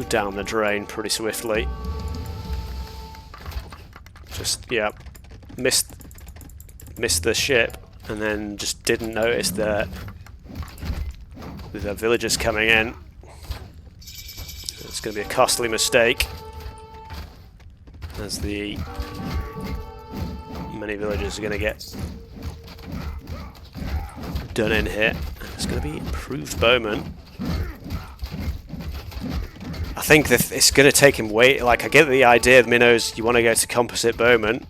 down the drain pretty swiftly. Just, yeah, missed the ship and then just didn't notice that the villagers coming in. It's going to be a costly mistake, as the many villagers are going to get done in here. It's going to be improved bowman. I think that it's going to take him way. Like, I get the idea of minnows, you want to go to composite bowman,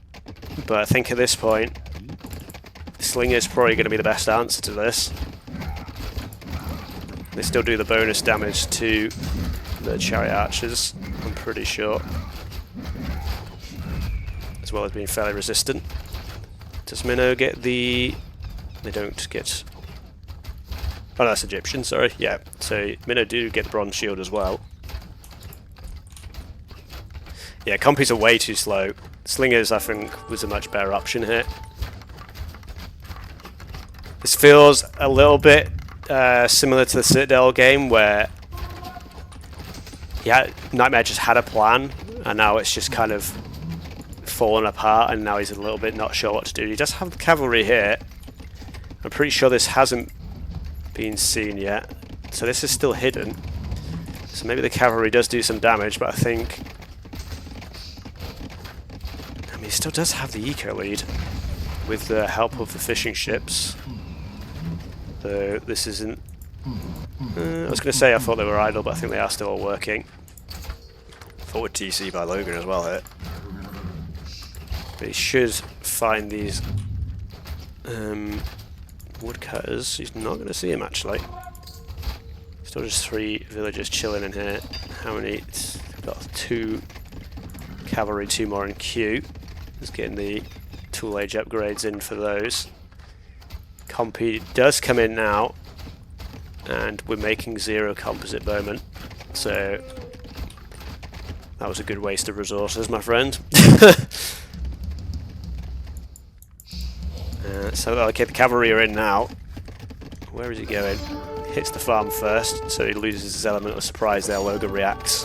but I think at this point, slinger is probably going to be the best answer to this. They still do the bonus damage to the chariot archers, I'm pretty sure, as well as being fairly resistant. Does Minnow get the... They don't get... Oh, that's Egyptian, sorry. Yeah, so Minnow do get the bronze shield as well. Yeah, compies are way too slow. Slingers, I think, was a much better option here. This feels a little bit similar to the Citadel game, where Nightmare just had a plan, and now it's just kind of fallen apart, and now he's a little bit not sure what to do. He does have the cavalry here. I'm pretty sure this hasn't been seen yet, so this is still hidden. So maybe the cavalry does do some damage, but I think... I mean, he still does have the eco lead with the help of the fishing ships. So this isn't... I was going to say I thought they were idle, but I think they are still all working. Forward TC by Logan as well here. But he should find these woodcutters. He's not going to see him actually. Still just 3 villagers chilling in here. How many? Got 2 cavalry, 2 more in queue. Just getting the tool age upgrades in for those. Compy does come in now, and we're making 0 composite bowmen, so that was a good waste of resources, my friend. So okay, the cavalry are in now. Where is he going? Hits the farm first, so he loses his element of surprise there. Logan reacts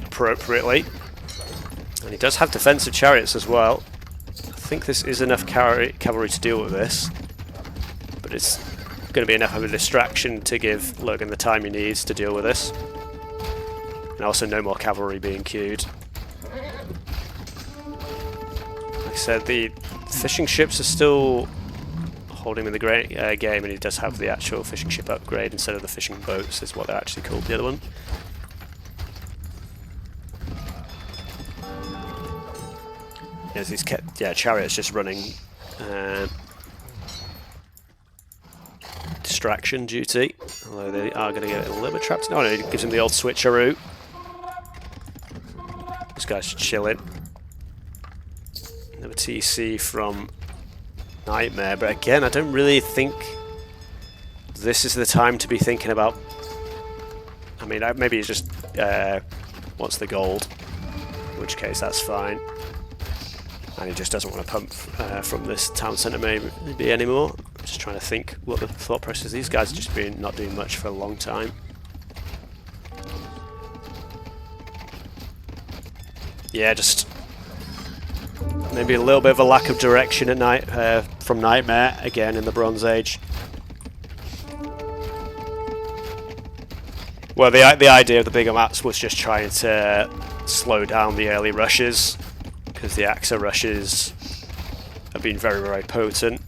appropriately, and he does have defensive chariots as well. I think this is enough cavalry to deal with this, but it's going to be enough of a distraction to give Logan the time he needs to deal with this. And also no more cavalry being queued. Like I said, the fishing ships are still holding him in the game, and he does have the actual fishing ship upgrade instead of the fishing boats, is what they're actually called, the other one. Yes, he's kept, chariots just running distraction duty, although they are going to get a little bit trapped. No, it gives him the old switcheroo. This guy's chilling. Another TC from Nightmare, but again, I don't really think this is the time to be thinking about... I mean, maybe he just wants the gold, in which case that's fine. And he just doesn't want to pump from this town centre maybe anymore. I'm just trying to think what the thought process is. These guys have just been not doing much for a long time. Yeah, just maybe a little bit of a lack of direction at night from Nightmare again in the Bronze Age. Well, the idea of the bigger maps was just trying to slow down the early rushes, because the AXA rushes have been very, very potent.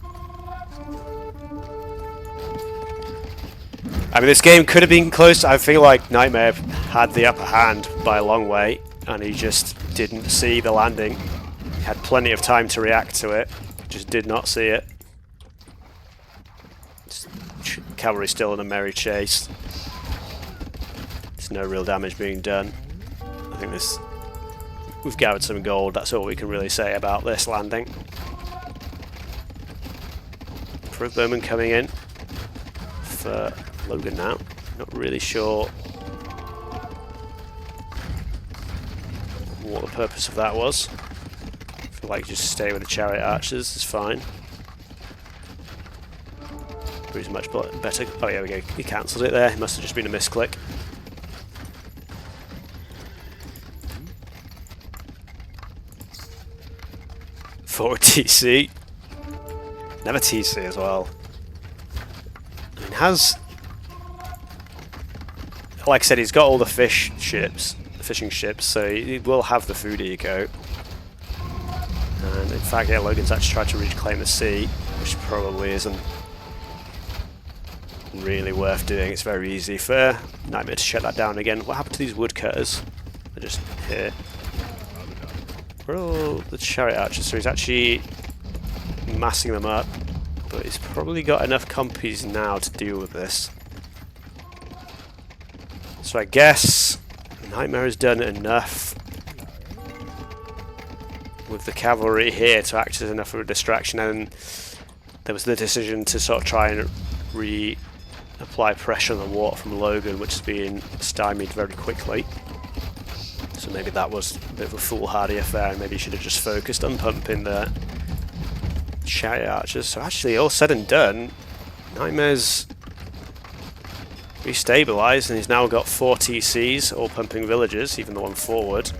I mean, this game could have been close. I feel like Nightmare had the upper hand by a long way, and he just didn't see the landing. He had plenty of time to react to it, just did not see it. Cavalry still in a merry chase. There's no real damage being done. I think we've gathered some gold, that's all we can really say about this landing. Fruit Bowman coming in for Logan now. Not really sure what the purpose of that was. I feel like just stay with the chariot archers is fine. But he's much better. Oh, yeah, we go. He cancelled it there. It must have just been a misclick. Forward TC. Never TC as well. I mean, has... like I said, he's got all the fishing ships, so he will have the food eco. And in fact, yeah, Logan's actually tried to reclaim the sea, which probably isn't really worth doing. It's very easy for Nightmare to shut that down again. What happened to these woodcutters? They're just here. Where are all the chariot archers? So he's actually massing them up, but he's probably got enough compies now to deal with this. So I guess Nightmare has done enough with the cavalry here to act as enough of a distraction, and there was the decision to sort of try and reapply pressure on the water from Logan, which is being stymied very quickly. So maybe that was a bit of a foolhardy affair, and maybe he should have just focused on pumping the chariot archers. So actually, all said and done, Nightmare's restabilised, and he's now got 4 TCs, all pumping villagers, even the one forward.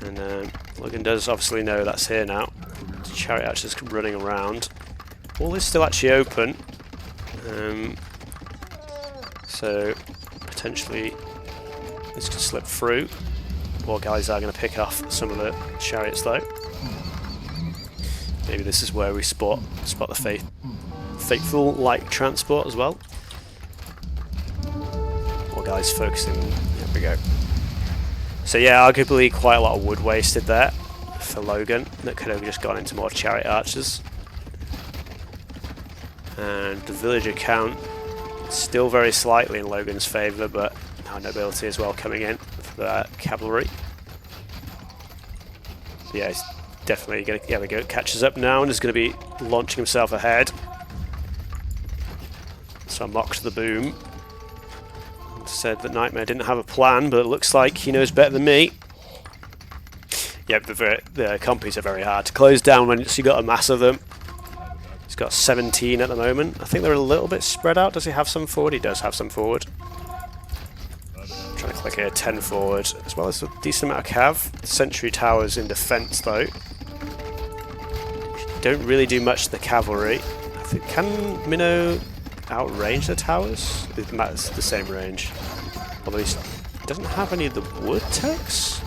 And Logan does obviously know that's here now. The chariot archers running around. Wall is still actually open, so potentially this could slip through. War guys are going to pick off some of the chariots though. Maybe this is where we spot the fateful light transport as well. War guys focusing. There we go. So yeah, arguably quite a lot of wood wasted there for Logan. That could have just gone into more chariot archers. And the villager count still very slightly in Logan's favour, but now nobility as well coming in for that cavalry. So yeah, he's definitely going to, there we go, catches up now and is going to be launching himself ahead. So I mocked the boom. Said that Nightmare didn't have a plan, but it looks like he knows better than me. Yep, the compies are very hard to close down when you've got a mass of them. He's got 17 at the moment. I think they're a little bit spread out. Does he have some forward? He does have some forward. I'm trying to click here, 10 forward, as well as a decent amount of cav. Sentry towers in defence though. Don't really do much to the cavalry. I think, can Minnow outrange the towers? It's the same range. Although he doesn't have any of the wood techs?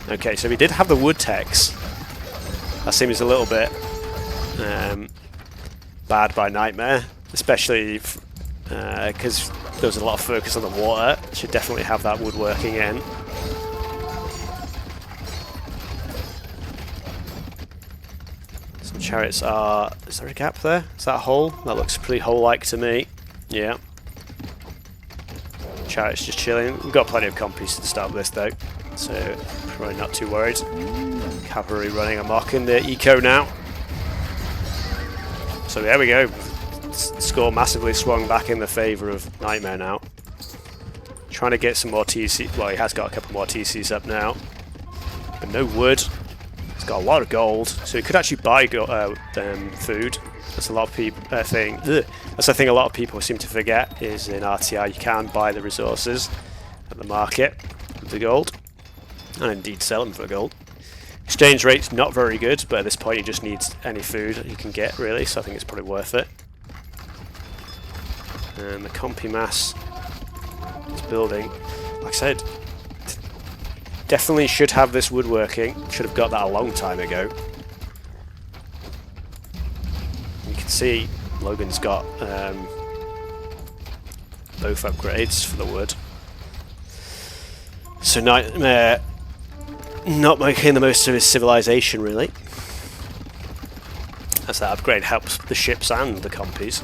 Okay, so he did have the wood techs. That seems a little bit bad by Nightmare, especially because there was a lot of focus on the water. Should definitely have that wood working in. Some chariots are... Is there a gap there? Is that a hole? That looks pretty hole-like to me. Yeah. Chariots just chilling. We've got plenty of compies to start with this though, so probably not too worried. Cavalry running amok in the eco now. So there we go. Score massively swung back in the favour of Nightmare now. Trying to get some more TC. Well, he has got a couple more TCs up now, but no wood. He's got a lot of gold, so he could actually buy food. That's a lot of people that's the thing a lot of people seem to forget, is in RTR you can buy the resources at the market with the gold, and indeed sell them for gold. Exchange rate's not very good, but at this point you just need any food you can get really, so I think it's probably worth it. And the compy mass is building. Like I said, definitely should have this woodworking. Should have got that a long time ago. You can see Logan's got both upgrades for the wood. So Nightmare not making the most of his civilization really, as that upgrade helps the ships and the compies.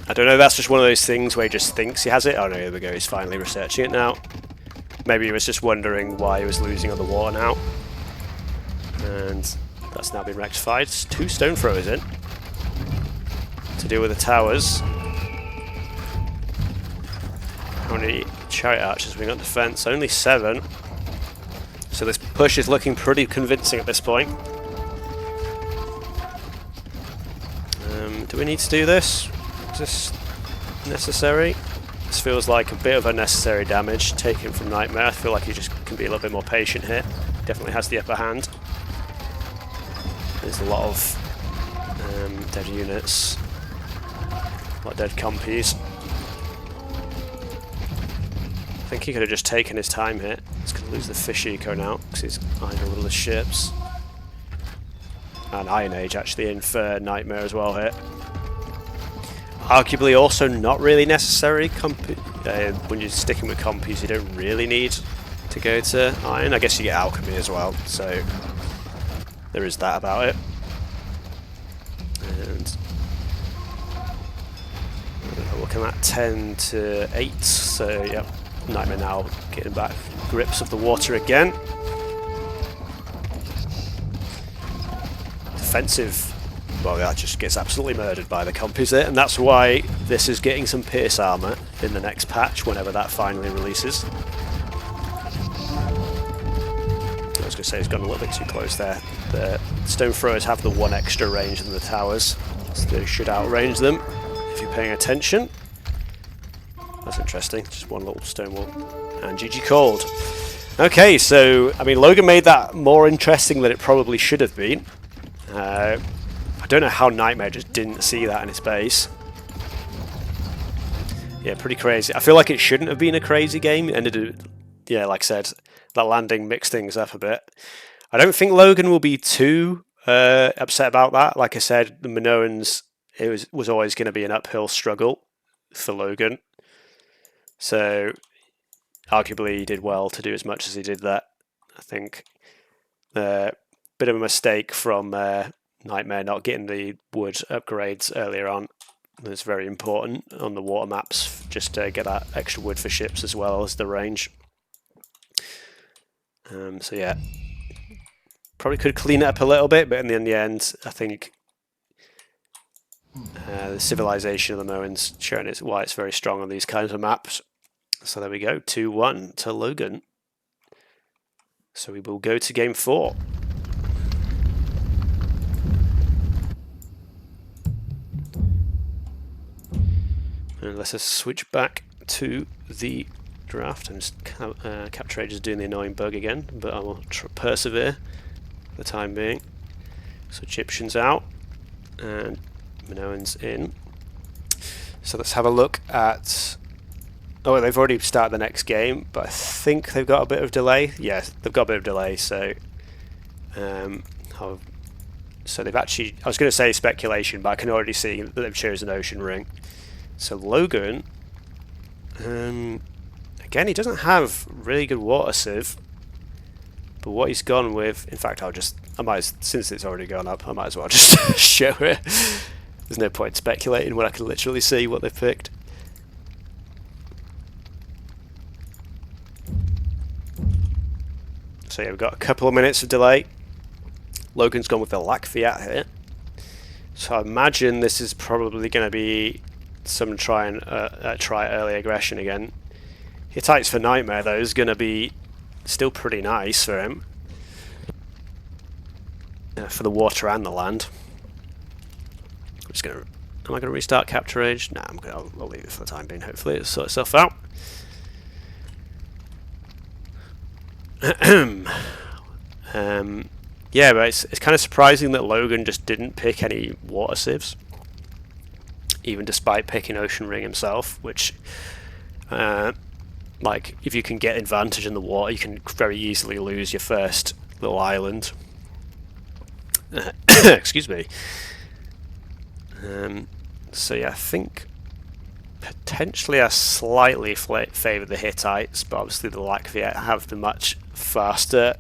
I don't know, that's just one of those things where he just thinks he has it. Oh no, here we go, he's finally researching it now. Maybe he was just wondering why he was losing on the water now. And that's now been rectified. It's 2 stone throwers in to deal with the towers. How many chariot archers have we got in defence? Only 7. So this push is looking pretty convincing at this point. Do we need to do this? Is this necessary? This feels like a bit of unnecessary damage taken from Nightmare. I feel like he just can be a little bit more patient here. Definitely has the upper hand. There's a lot of Dead units. A lot of dead compies. I think he could have just taken his time here. He's going to lose the fish eco now because he's idle with the ships. And Iron Age actually in for Nightmare as well here. Arguably also not really necessary. When you're sticking with compies, you don't really need to go to Iron. I guess you get Alchemy as well, so there is that about it. And we're looking at 10 to 8, so yeah, Nightmare now getting back grips of the water again. Defensive, well, that just gets absolutely murdered by the compies there, and that's why this is getting some Pierce armor in the next patch whenever that finally releases. I was going to say he's gone a little bit too close there. The stone throwers have the 1 extra range than the towers, so they should outrange them if you're paying attention. That's interesting, just one little stone wall. And GG called. Okay, so, I mean, Logan made that more interesting than it probably should have been. I don't know how Nightmare just didn't see that in his base. Yeah, pretty crazy. I feel like it shouldn't have been a crazy game. It ended, yeah, like I said, that landing mixed things up a bit. I don't think Logan will be too upset about that. Like I said, the Minoans, it was always going to be an uphill struggle for Logan. So, arguably he did well to do as much as he did that. I think bit of a mistake from Nightmare not getting the wood upgrades earlier on. That's very important on the water maps, just to get that extra wood for ships as well as the range. So yeah, probably could clean it up a little bit, but in the end, I think the civilization of the Moans showing why it's very strong on these kinds of maps. So there we go, 2-1 to Logan. So we will go to game 4. And let's just switch back to the draft. And Capture Age is doing the annoying bug again, but I will persevere for the time being. So Egyptians out and Minoans in. So let's have a look at. Oh, they've already started the next game, but I think they've got a bit of delay. Yes, they've got a bit of delay. So, so they've actually. I was going to say speculation, but I can already see that they've chosen Ocean Ring. So Logan, again, he doesn't have really good water sieve, but what he's gone with, in fact, since it's already gone up, I might as well just show it. There's no point speculating when I can literally see what they've picked. So yeah, we've got a couple of minutes of delay. Logan's gone with the Lakviat here. So I imagine this is probably going to be some try early aggression again. Hittites for Nightmare though is going to be still pretty nice for him. For the water and the land. I'm just gonna. Am I going to restart Capture Age? No, I'll leave it for the time being. Hopefully it'll sort itself out. Yeah, but it's kind of surprising that Logan just didn't pick any water sieves, even despite picking Ocean Ring himself, which, like, if you can get advantage in the water, you can very easily lose your first little island. Excuse me. So yeah, I think potentially I slightly favour the Hittites, but obviously the Lakviat have the much faster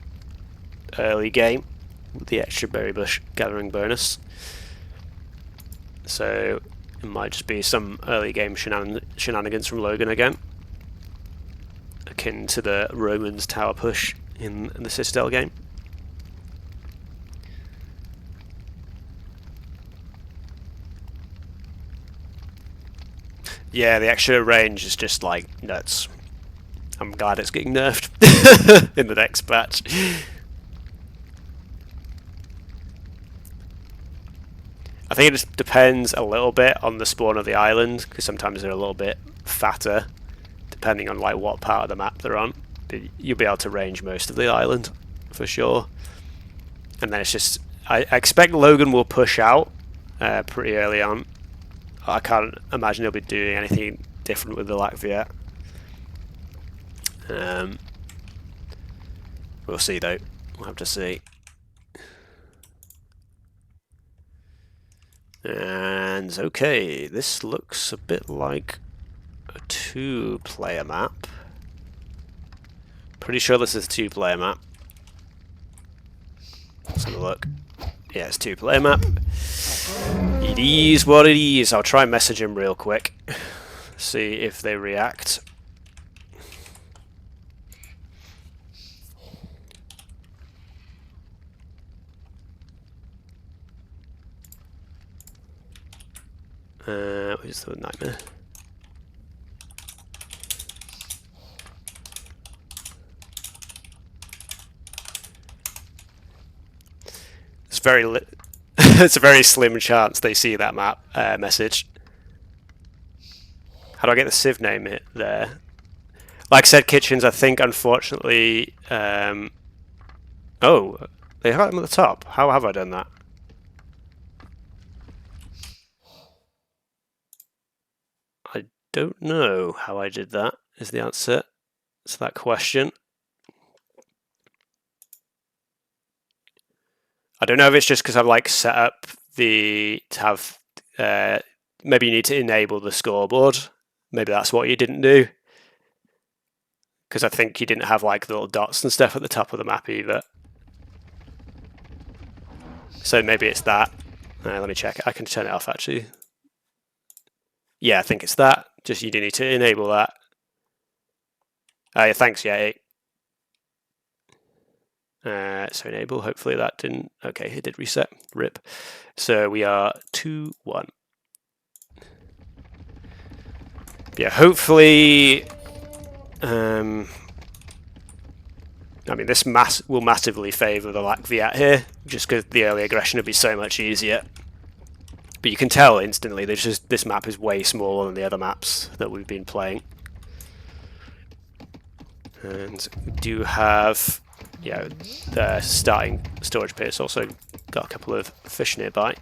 early game with the extra berry bush gathering bonus. So it might just be some early game shenanigans from Logan again, akin to the Romans tower push in the Citadel game. Yeah, the extra range is just like nuts. I'm glad it's getting nerfed in the next patch. I think it just depends a little bit on the spawn of the island, because sometimes they're a little bit fatter, depending on like what part of the map they're on. But you'll be able to range most of the island for sure. And then it's just, I expect Logan will push out pretty early on. I can't imagine he'll be doing anything different with the Latvia. We'll see though. We'll have to see. And okay, this looks a bit like a 2-player map. Pretty sure this is a 2-player map. Let's have a look. Yeah, it's a 2-player map. It is what it is. I'll try and message him real quick. See if they react. Who's the nightmare? It's very it's a very slim chance they see that map message. How do I get the Civ name it there? Like I said, Kitchens, I think, unfortunately... oh, they have them at the top. How have I done that? I don't know how I did that, is the answer to that question. I don't know if it's just because I've like set up to have... maybe you need to enable the scoreboard. Maybe that's what you didn't do. Because I think you didn't have like the little dots and stuff at the top of the map either. So maybe it's that. Let me check it. I can turn it off actually. Yeah, I think it's that. Just you do need to enable that. Yeah, thanks, yeah. So enable, hopefully that didn't... Okay, it did reset. RIP. So we are 2-1. Yeah, hopefully... I mean, this will massively favour the Latvia here, just because the early aggression would be so much easier. But you can tell instantly that this map is way smaller than the other maps that we've been playing. And we do have, yeah, the starting storage pit's also got a couple of fish nearby.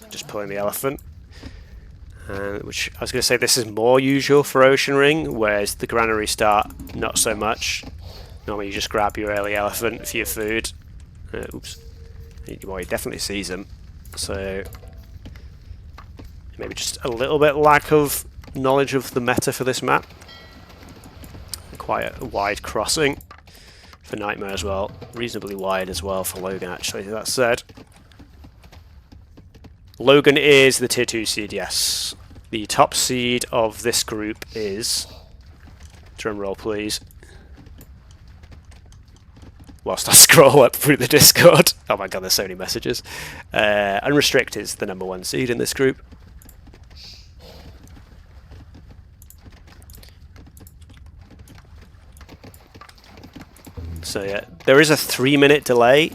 Just pulling the elephant. Which I was going to say this is more usual for Ocean Ring, whereas the granary start not so much. Normally you just grab your early elephant for your food. Oops. Well, he definitely sees them. So maybe just a little bit lack of knowledge of the meta for this map. Quite a wide crossing for Nightmare as well. Reasonably wide as well for Logan actually, that said. Logan is the tier 2 seed, yes. The top seed of this group is... Drum roll, please. Whilst I scroll up through the Discord. Oh my god, there's so many messages. Unrestricted is the number 1 seed in this group. So yeah, there is a 3-minute delay.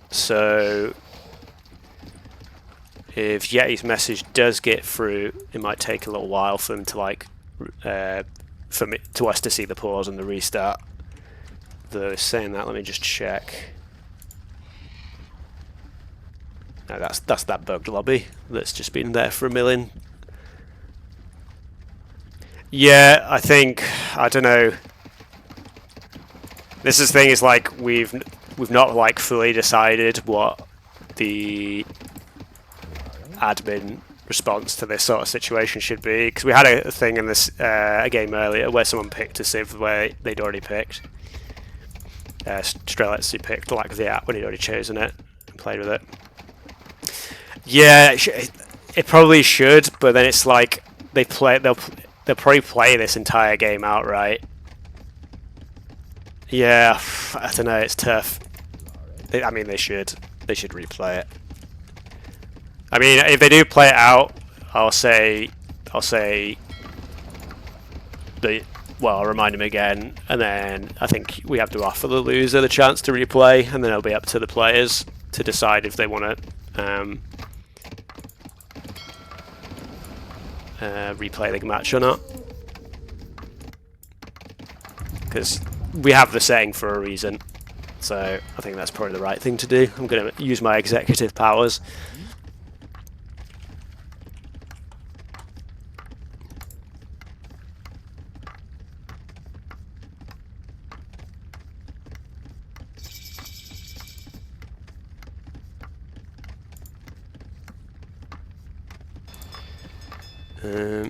So if Yeti's message does get through, it might take a little while for them to like, to us to see the pause and the restart. Though saying that, let me just check. No, that's that bugged lobby that's just been there for a million. Yeah, I think, I don't know. This is the thing, is like we've not like fully decided what the admin response to this sort of situation should be, because we had a thing in this a game earlier where someone picked a civ where they'd already picked. Streletsy picked like the app when he'd already chosen it and played with it. Yeah, it probably should, but then it's like they'll probably play this entire game outright. Yeah, I don't know, it's tough. I mean, they should replay it. I mean, if they do play it out, I'll remind him again, and then I think we have to offer the loser the chance to replay, and then it'll be up to the players to decide if they want to replay the match or not. Because we have the setting for a reason. So I think that's probably the right thing to do. I'm going to use my executive powers.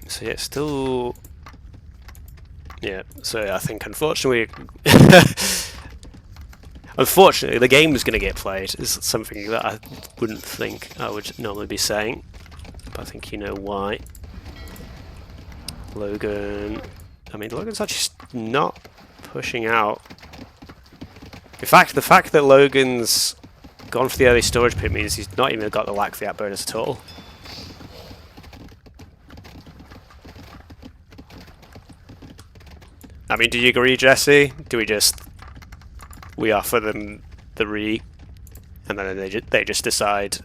So yeah, still... Yeah, so I think unfortunately... Unfortunately, the game is going to get played, is something that I wouldn't think I would normally be saying. But I think you know why. Logan... I mean, Logan's actually not pushing out. In fact, the fact that Logan's gone for the early storage pit means he's not even got the lack Fiat bonus at all. I mean, do you agree, Jesse? Do we offer them the re, and then they just decide?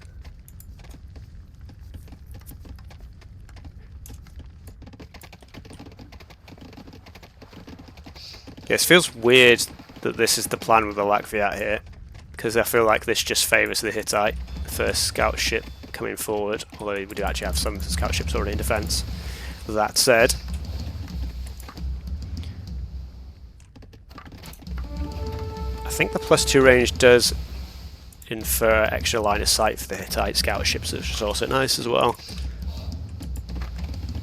Yeah, it feels weird that this is the plan with the lack Fiat here, because I feel like this just favours the Hittite first scout ship coming forward, although we do actually have some scout ships already in defence. That said, I think the +2 range does infer extra line of sight for the Hittite scout ships, which is also nice as well.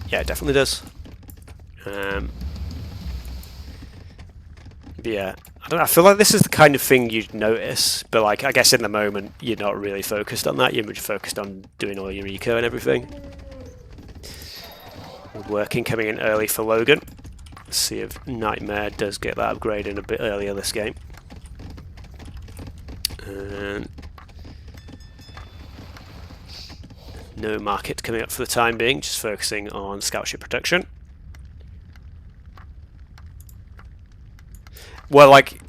Yeah, it definitely does. Yeah, I don't know, I feel like this is the kind of thing you'd notice, but like I guess in the moment you're not really focused on that. You're much focused on doing all your eco and everything. Woodworking coming in early for Logan. Let's see if Nightmare does get that upgrade in a bit earlier this game. And no market coming up for the time being, just focusing on scout ship production. Well, like,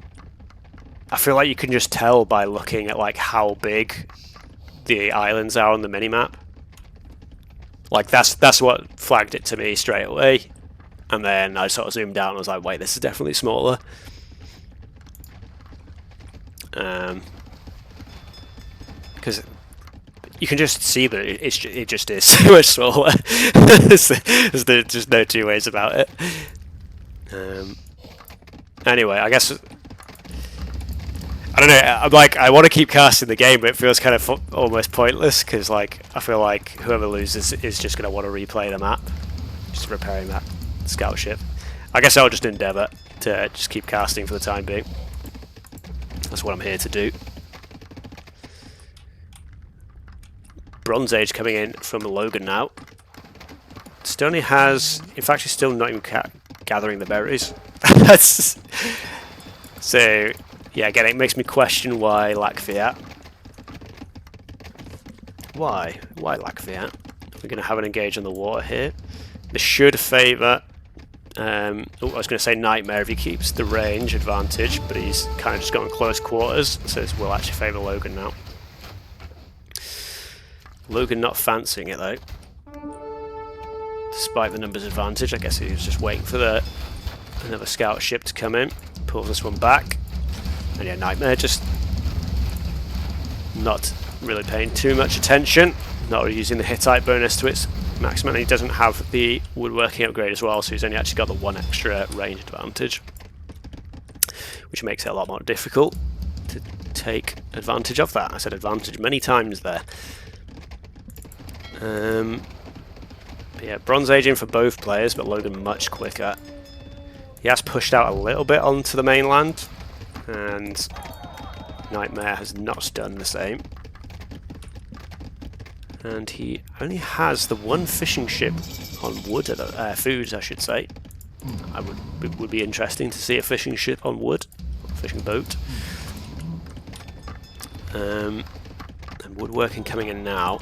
I feel like you can just tell by looking at like how big the islands are on the minimap. Like that's what flagged it to me straight away, and then I sort of zoomed out and I was like, wait, this is definitely smaller. Because you can just see that it just is so much smaller. There's just no two ways about it. Anyway, I guess I don't know. I'm like, I want to keep casting the game, but it feels kind of almost pointless because, like, I feel like whoever loses is just going to want to replay the map, just repairing that scout ship. I guess I'll just endeavour to just keep casting for the time being. That's what I'm here to do. Bronze Age coming in from Logan now. Stoney has, in fact, she's still not even gathering the berries. So, yeah, again, it makes me question why lack Fiat. Why? Why lack Fiat? We're going to have an engage on the water here. This should favour... I was going to say Nightmare if he keeps the range advantage, but he's kind of just got in close quarters, so this will actually favour Logan now. Logan not fancying it though. Despite the numbers advantage, I guess he was just waiting for another scout ship to come in. Pulls this one back. And yeah, Nightmare just not really paying too much attention. Not really using the Hittite bonus to its maximum. And he doesn't have the woodworking upgrade as well, so he's only actually got the one extra range advantage, which makes it a lot more difficult to take advantage of that. I said advantage many times there. But yeah, Bronze Aging for both players, but Logan much quicker. He has pushed out a little bit onto the mainland, and Nightmare has not done the same. And he only has the one fishing ship on wood, food, I should say. It would be interesting to see a fishing ship on wood, a fishing boat. And woodworking coming in now.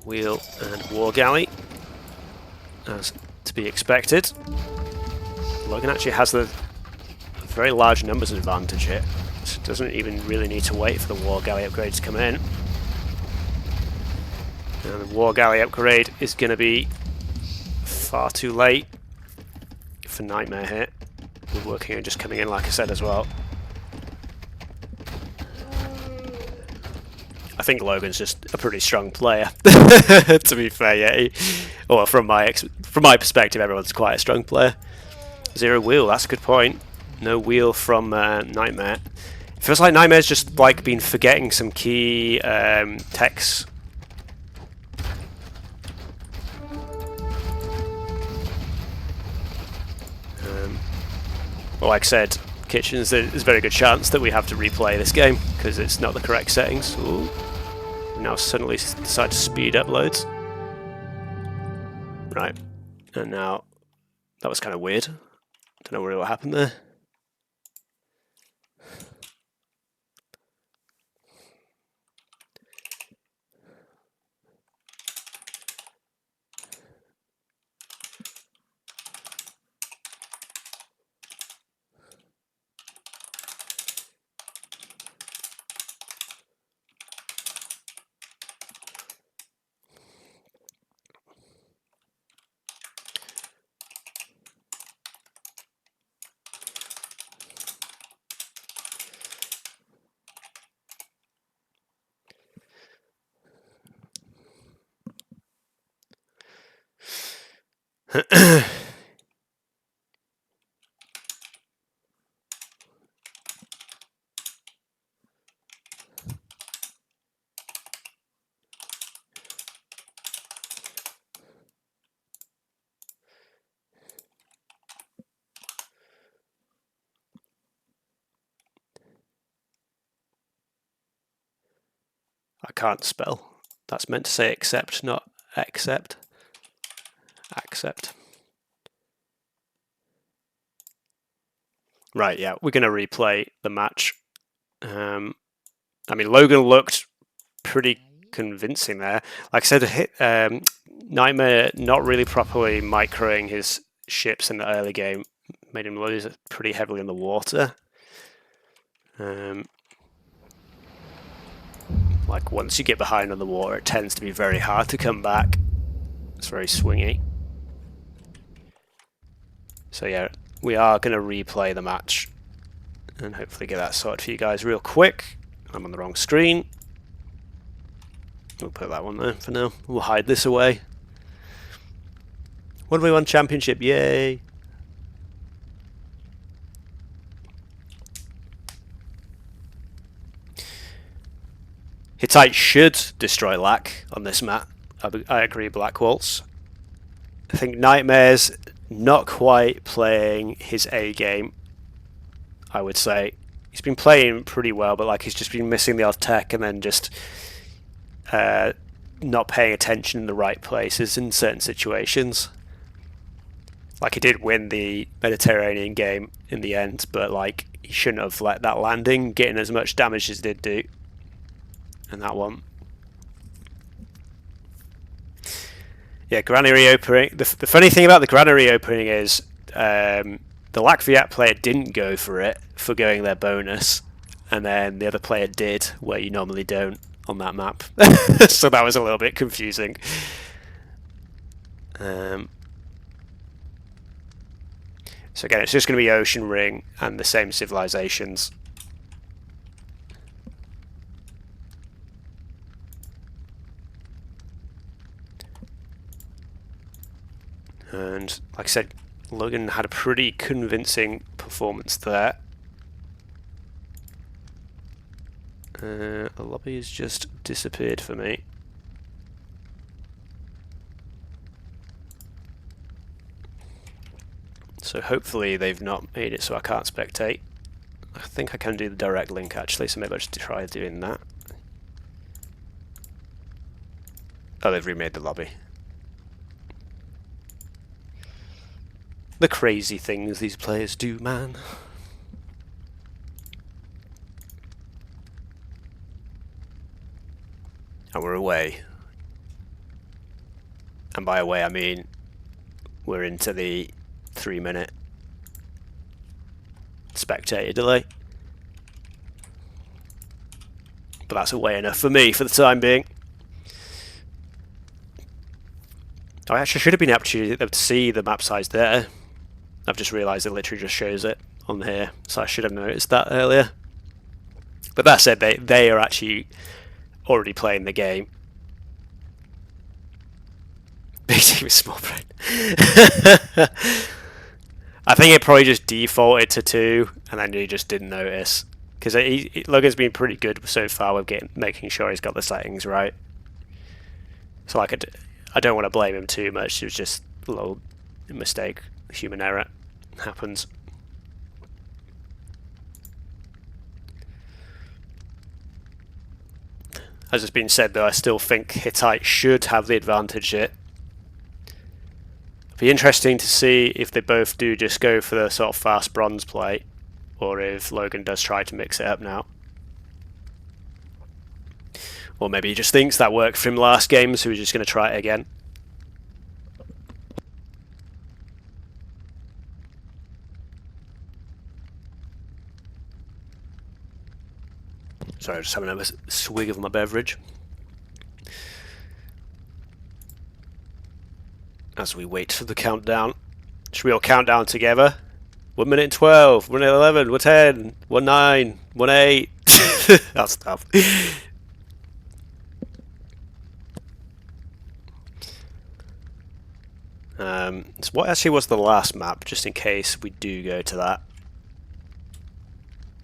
Wheel and war galley, as to be expected. Logan actually has the very large numbers advantage here, so doesn't even really need to wait for the war galley upgrade to come in. And the war galley upgrade is going to be far too late. for Nightmare here. We're working on just coming in, like I said, as well. I think Logan's just a pretty strong player, to be fair. Yeah, well, from my perspective, everyone's quite a strong player. 0 wheel, that's a good point. No wheel from Nightmare. It feels like Nightmare's just like been forgetting some key techs. Well, like I said, Kitchens, there's a very good chance that we have to replay this game because it's not the correct settings. Ooh. Now suddenly decide to speed up loads. Right, and now that was kind of weird. Don't know really what happened there. I can't spell. That's meant to say accept, not accept. Accept. Right, yeah, we're going to replay the match. I mean, Logan looked pretty convincing there. Like I said, Nightmare not really properly microing his ships in the early game made him lose pretty heavily in the water. Like once you get behind on the water, it tends to be very hard to come back. It's very swingy. So yeah, we are going to replay the match and hopefully get that sorted for you guys real quick. I'm on the wrong screen. We'll put that one there for now. We'll hide this away. 1v1 championship, yay! Hittite should destroy Lack on this map. I agree, Black Waltz. I think Nightmare's not quite playing his A game, I would say. He's been playing pretty well, but like he's just been missing the odd tech and then just not paying attention in the right places in certain situations. Like he did win the Mediterranean game in the end, but like he shouldn't have let that landing getting as much damage as it did do. And that one. Yeah, granary opening. The funny thing about the granary opening is the Latvia player didn't go for it, forgoing their bonus, and then the other player did, where you normally don't on that map. So that was a little bit confusing. So again, it's just going to be Ocean Ring and the same civilizations. And like I said, Logan had a pretty convincing performance there. The lobby has just disappeared for me. So hopefully they've not made it so I can't spectate. I think I can do the direct link actually, so maybe I'll just try doing that. Oh, they've remade the lobby. The crazy things these players do, man. And we're away. And by away I mean we're into the 3-minute spectator delay. But that's away enough for me for the time being. I actually should have been able to see the map size there. I've just realised it literally just shows it on here, so I should have noticed that earlier. But that said, they are actually already playing the game. Big team is small brain. I think it probably just defaulted to 2, and then you just didn't notice. Because Logan's been pretty good so far with making sure he's got the settings right. So I don't want to blame him too much. It was just a little mistake, human error happens. As has been said, though, I still think Hittite should have the advantage here. It'll be interesting to see if they both do just go for the sort of fast bronze play, or if Logan does try to mix it up now. Or maybe he just thinks that worked for him last game, so he's just going to try it again. Sorry, I'm just having a swig of my beverage as we wait for the countdown. Should we all count down together? 1 minute and 12, 1 minute 11, 1 10, 1 9, 1 8. That's tough. So what actually was the last map, just in case we do go to that?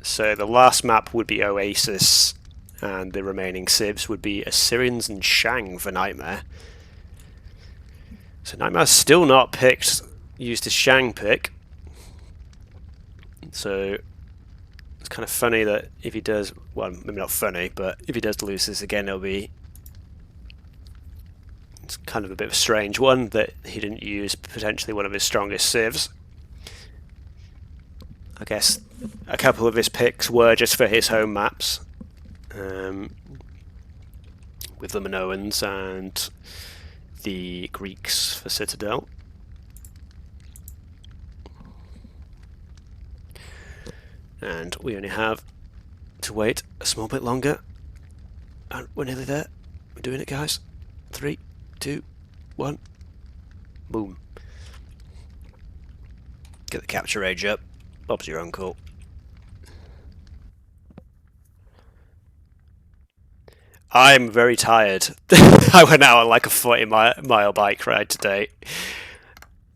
So the last map would be Oasis, and the remaining civs would be Assyrians and Shang for Nightmare. So Nightmare's still not used his Shang pick. So it's kind of funny that if he does, well, maybe not funny, but if he does lose this again, it's kind of a bit of a strange one that he didn't use potentially one of his strongest civs. I guess a couple of his picks were just for his home maps, with the Minoans and the Greeks for Citadel. And we only have to wait a small bit longer, and we're nearly there. We're doing it, guys. 3, 2, 1, boom. Get the capture age up. Bob's your uncle. I'm very tired. I went out on like a 40-mile bike ride today,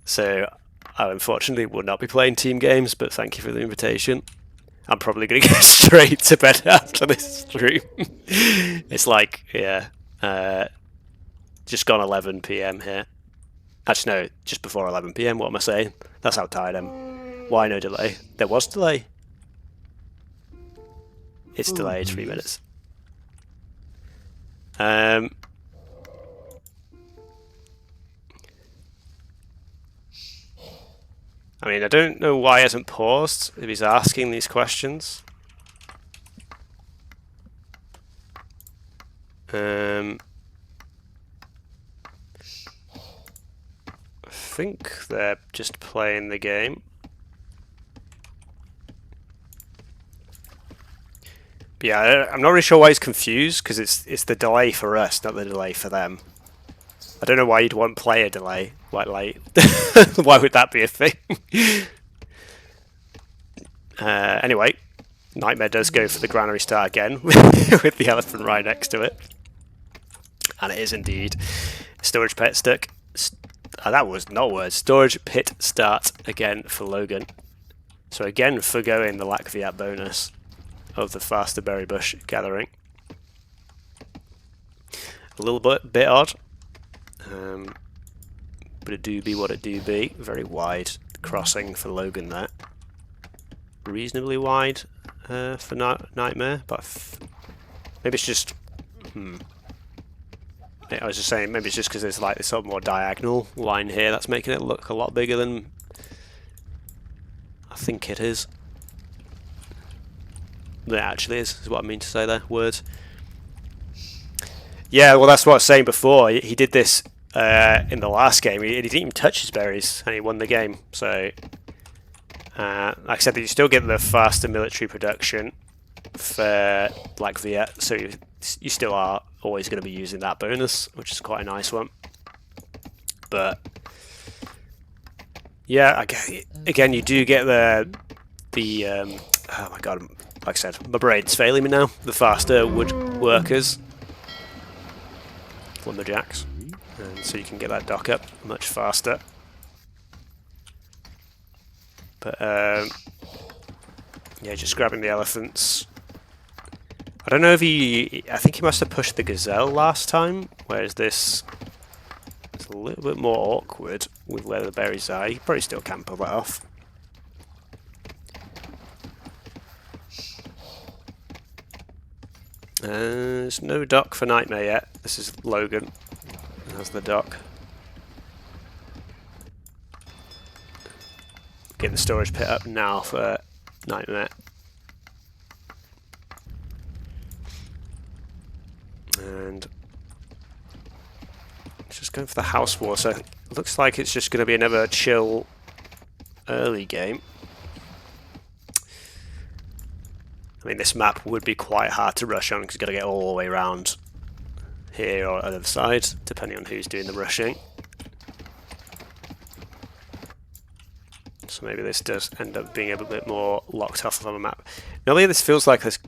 so I unfortunately will not be playing team games, but thank you for the invitation. I'm probably going to go straight to bed after this stream. It's like, yeah, just gone 11 PM here. Actually, no, just before 11 PM, what am I saying? That's how tired I am. Why no delay? There was delay. It's delayed 3 minutes. I mean, I don't know why he hasn't paused if he's asking these questions. I think they're just playing the game. But yeah, I'm not really sure why he's confused, because it's the delay for us, not the delay for them. I don't know why you'd want player delay. Why would that be a thing? Anyway, Nightmare does go for the granary start again with the elephant right next to it. And it is indeed storage pit stick. That was not words. Storage pit start again for Logan. So again, forgoing the Lackviat bonus of the faster berry bush gathering. A little bit odd. But it do be what it do be. Very wide crossing for Logan there. Reasonably wide for Nightmare, but maybe it's just... I was just saying, maybe it's just because there's like this sort of more diagonal line here that's making it look a lot bigger than I think it is. That actually is what I mean to say there, words. Yeah, well that's what I was saying before. He did this in the last game. He didn't even touch his berries and he won the game. So, like I said, you still get the faster military production for like Viet, so you still are always going to be using that bonus, which is quite a nice one. But Yeah, again, you do get the oh my god, like I said, my brain's failing me now. The faster woodworkers, lumberjacks, and so you can get that dock up much faster. But yeah, just grabbing the elephants. I don't know if I think he must have pushed the gazelle last time, whereas this is a little bit more awkward with where the berries are. You probably still can pull that off. There's no dock for Nightmare yet. This is Logan. That's the dock. Get the storage pit up now for Nightmare. And just going for the house war, so it looks like it's just going to be another chill early game. I mean, this map would be quite hard to rush on because you've got to get all the way around here or other side, depending on who's doing the rushing. So maybe this does end up being a bit more locked off of a map. Normally this feels like there's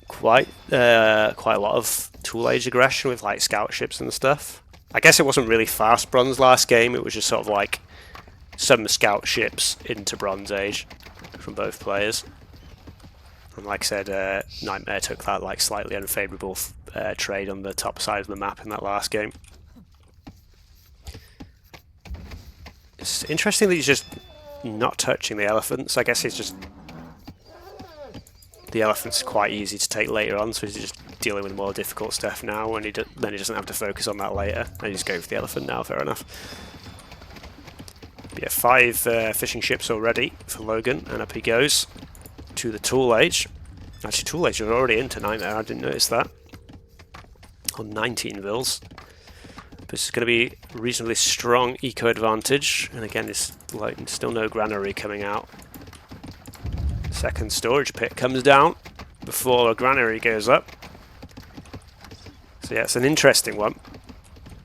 quite a lot of Tool Age aggression with like scout ships and stuff. I guess it wasn't really fast Bronze last game, it was just sort of like some scout ships into Bronze Age from both players. And like I said, Nightmare took that like slightly unfavourable trade on the top side of the map in that last game. It's interesting that he's just not touching the elephants. I guess he's just... The elephant's quite easy to take later on, so he's just dealing with more difficult stuff now, and then he doesn't have to focus on that later. And he's going for the elephant now, fair enough. But yeah, 5 fishing ships already for Logan, and up he goes to the Tool Age. Actually, Tool Age are already into Nightmare, I didn't notice that. On 19 vills. But this is going to be reasonably strong eco advantage, and again, there's like still no granary coming out. Second storage pit comes down before a granary goes up. So yeah, it's an interesting one.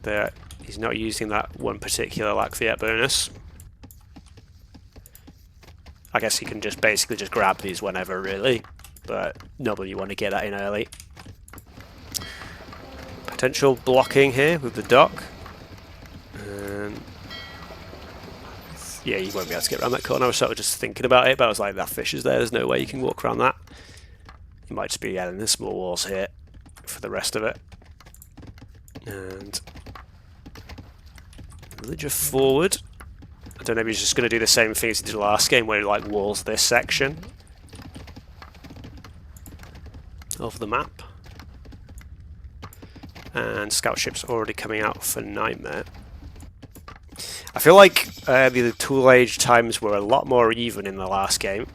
That he's not using that one particular Lacthiet bonus. I guess he can just basically just grab these whenever, really, but normally you want to get that in early. Potential blocking here with the dock. Yeah, you won't be able to get around that corner. I was sort of just thinking about it, but I was like, that fish is there, there's no way you can walk around that. You might just be adding the small walls here for the rest of it. And villager forward. I don't know if he's just going to do the same thing as he did last game, where he like walls this section of the map. And scout ship's already coming out for Nightmare. I feel like the Tool Age times were a lot more even in the last game.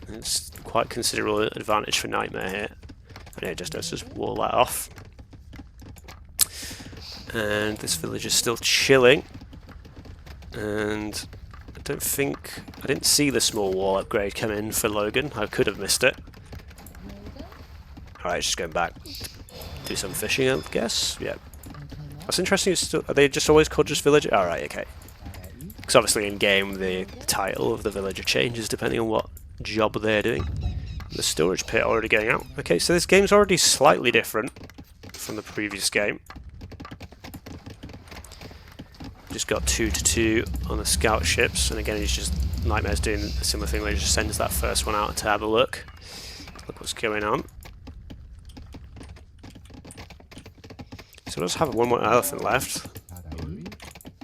It's quite considerable advantage for Nightmare here. And yeah, just does just wall that off. And this village is still chilling. And I didn't see the small wall upgrade come in for Logan. I could have missed it. Alright, just going back. Do some fishing, I guess. Yeah. What's interesting is, are they just always called just villager? Alright, okay. Because obviously in game the title of the villager changes depending on what job they're doing. The storage pit already going out. Okay, so this game's already slightly different from the previous game. Just got 2-2 on the scout ships, and again he's just Nightmare's doing a similar thing where he just sends that first one out to have a look. Look what's going on. So let's have one more elephant left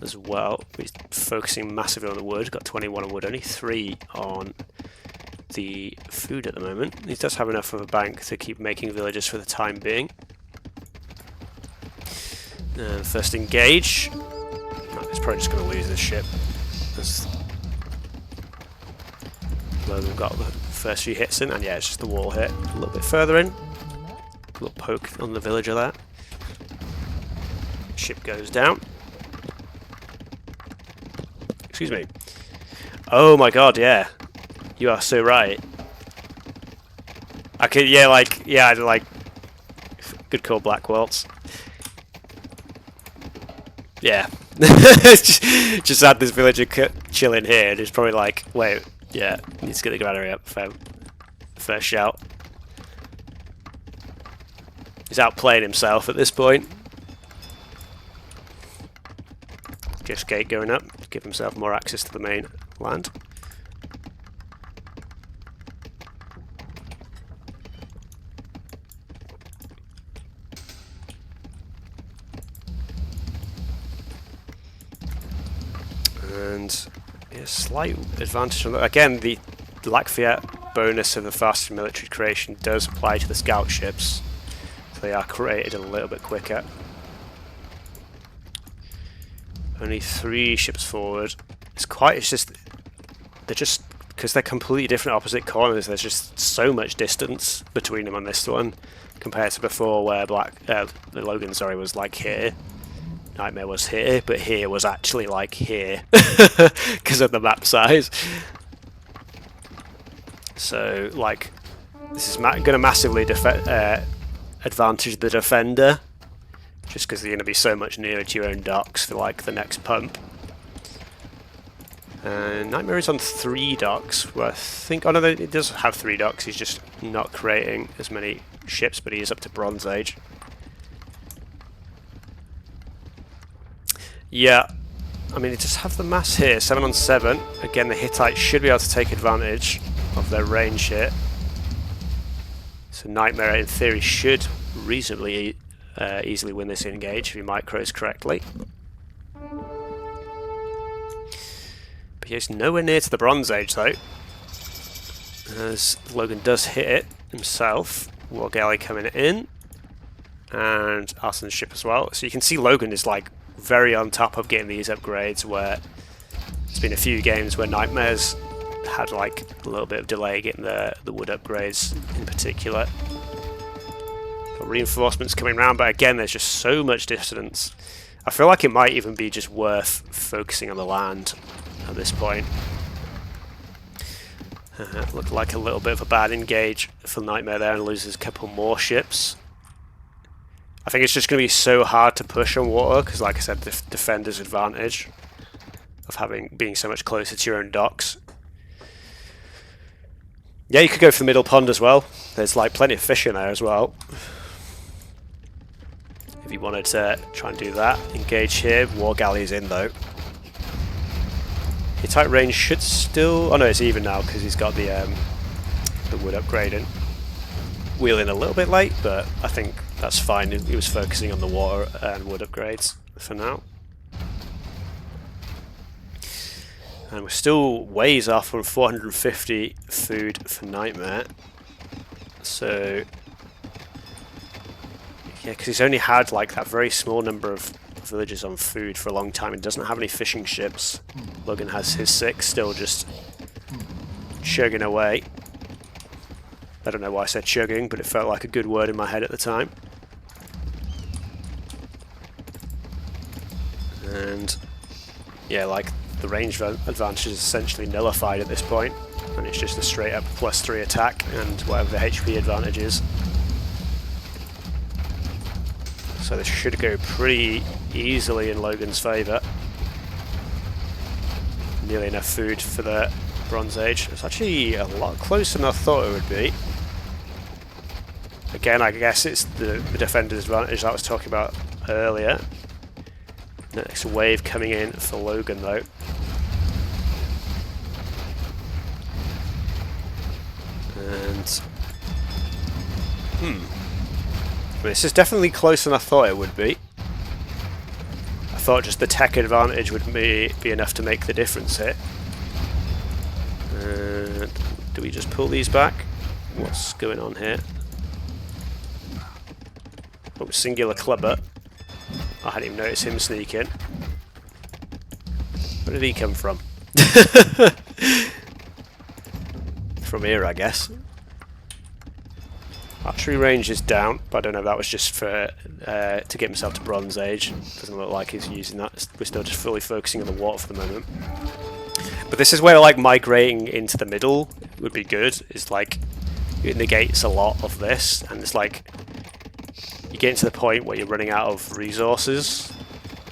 as well. He's focusing massively on the wood. Got 21 on wood, only 3 on the food at the moment. He does have enough of a bank to keep making villagers for the time being. First engage. No, he's probably just going to lose this ship. Logan got the first few hits in, and yeah, it's just the wall hit. A little bit further in. A little poke on the villager there. Ship goes down. Excuse me. Oh my god, yeah. You are so right. I could, yeah, like, good call, Black Waltz. Yeah. just had this villager chilling here and he's probably like, wait, yeah, needs to get the granary up. First shout. He's outplaying himself at this point. Just gate going up to give himself more access to the main land. And yeah, slight advantage on that. Again, the Lacfiat bonus of the faster military creation does apply to the scout ships. So they are created a little bit quicker. Only 3 ships forward. It's just they're just, because they're completely different opposite corners, there's just so much distance between them on this one compared to before where the Logan, sorry, was like here. Nightmare was here, but here was actually like here because of the map size. So like this is going to massively advantage the defender, just because they're going to be so much nearer to your own docks for like the next pump. Nightmare is on 3 docks, where I think, oh no, it does have 3 docks, he's just not creating as many ships, but he is up to Bronze Age. Yeah, I mean, it does have the mass here, 7 on 7. Again, the Hittites should be able to take advantage of their range here. So Nightmare, in theory, should reasonably easily win this engage if he micros correctly. But he's nowhere near to the Bronze Age, though, as Logan does hit it himself. War Galley coming in, and Arson's ship as well. So you can see Logan is like very on top of getting these upgrades, where there's been a few games where Nightmares had like a little bit of delay getting the wood upgrades in particular. Got reinforcements coming around, but again there's just so much distance. I feel like it might even be just worth focusing on the land at this point. Looked like a little bit of a bad engage for Nightmare there, and loses a couple more ships. I think it's just going to be so hard to push on water because, like I said, the defender's advantage of being so much closer to your own docks. Yeah, you could go for the middle pond as well. There's like plenty of fish in there as well. If you wanted to try and do that, engage here. War Galley is in though. Hittite range should still. Oh no, it's even now because he's got the wood upgrade in. Wheeling a little bit late, but I think that's fine. He was focusing on the water and wood upgrades for now. And we're still ways off from 450 food for Nightmare. So, yeah, because he's only had like that very small number of villages on food for a long time and doesn't have any fishing ships. Logan has his 6 still just chugging away. I don't know why I said chugging, but it felt like a good word in my head at the time. And yeah, like the range advantage is essentially nullified at this point, and it's just a straight up +3 attack and whatever the HP advantage is. So this should go pretty easily in Logan's favour. Nearly enough food for the Bronze Age. It's actually a lot closer than I thought it would be. Again, I guess it's the defender's advantage that I was talking about earlier. Next wave coming in for Logan though. And this is definitely closer than I thought it would be. I thought just the tech advantage would be enough to make the difference here. Do we just pull these back? What's going on here? Oh, singular clubber. I hadn't even noticed him sneak in. Where did he come from? From here, I guess. Archery range is down, but I don't know if that was just for to get himself to Bronze Age. Doesn't look like he's using that. We're still just fully focusing on the water for the moment. But this is where like migrating into the middle would be good. It's like it negates a lot of this, and it's like you get to the point where you're running out of resources.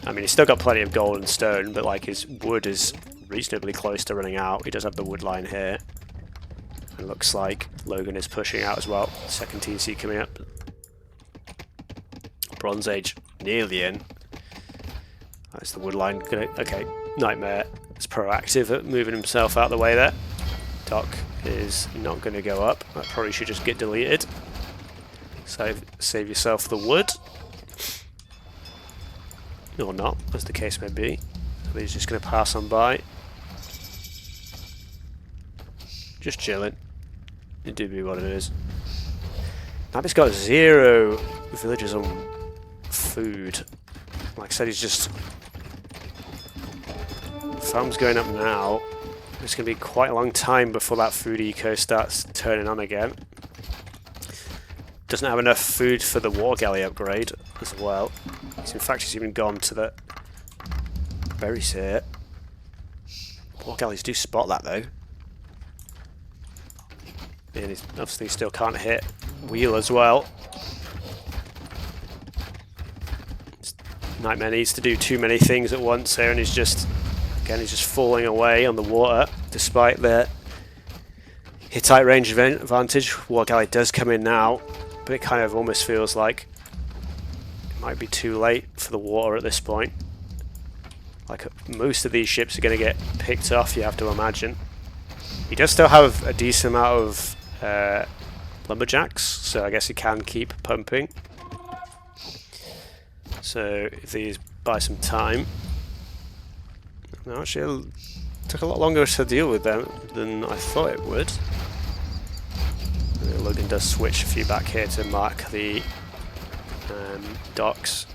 I mean, he's still got plenty of gold and stone, but like his wood is reasonably close to running out. He does have the wood line here. It looks like Logan is pushing out as well. Second TC coming up. Bronze Age nearly in. That's the wood line. Okay, Nightmare is proactive at moving himself out of the way there. Doc is not going to go up. That probably should just get deleted. Save yourself the wood. Or not, as the case may be. But he's just going to pass on by. Just chilling. It do be what it is. Nightmare's got 0 villagers on food. Like I said, he's just... Farm's going up now. It's going to be quite a long time before that food eco starts turning on again. Doesn't have enough food for the war galley upgrade as well. In fact, he's even gone to the berries here. War galleys do spot that though. And he obviously still can't hit wheel as well. Nightmare needs to do too many things at once here, and he's just falling away on the water despite the Hittite range advantage. War galley does come in now, but it kind of almost feels like it might be too late for the water at this point. Like most of these ships are going to get picked off, you have to imagine. He does still have a decent amount of lumberjacks, so I guess he can keep pumping. So if these buy some time. No, actually, it took a lot longer to deal with them than I thought it would. Logan does switch a few back here to mark the docks.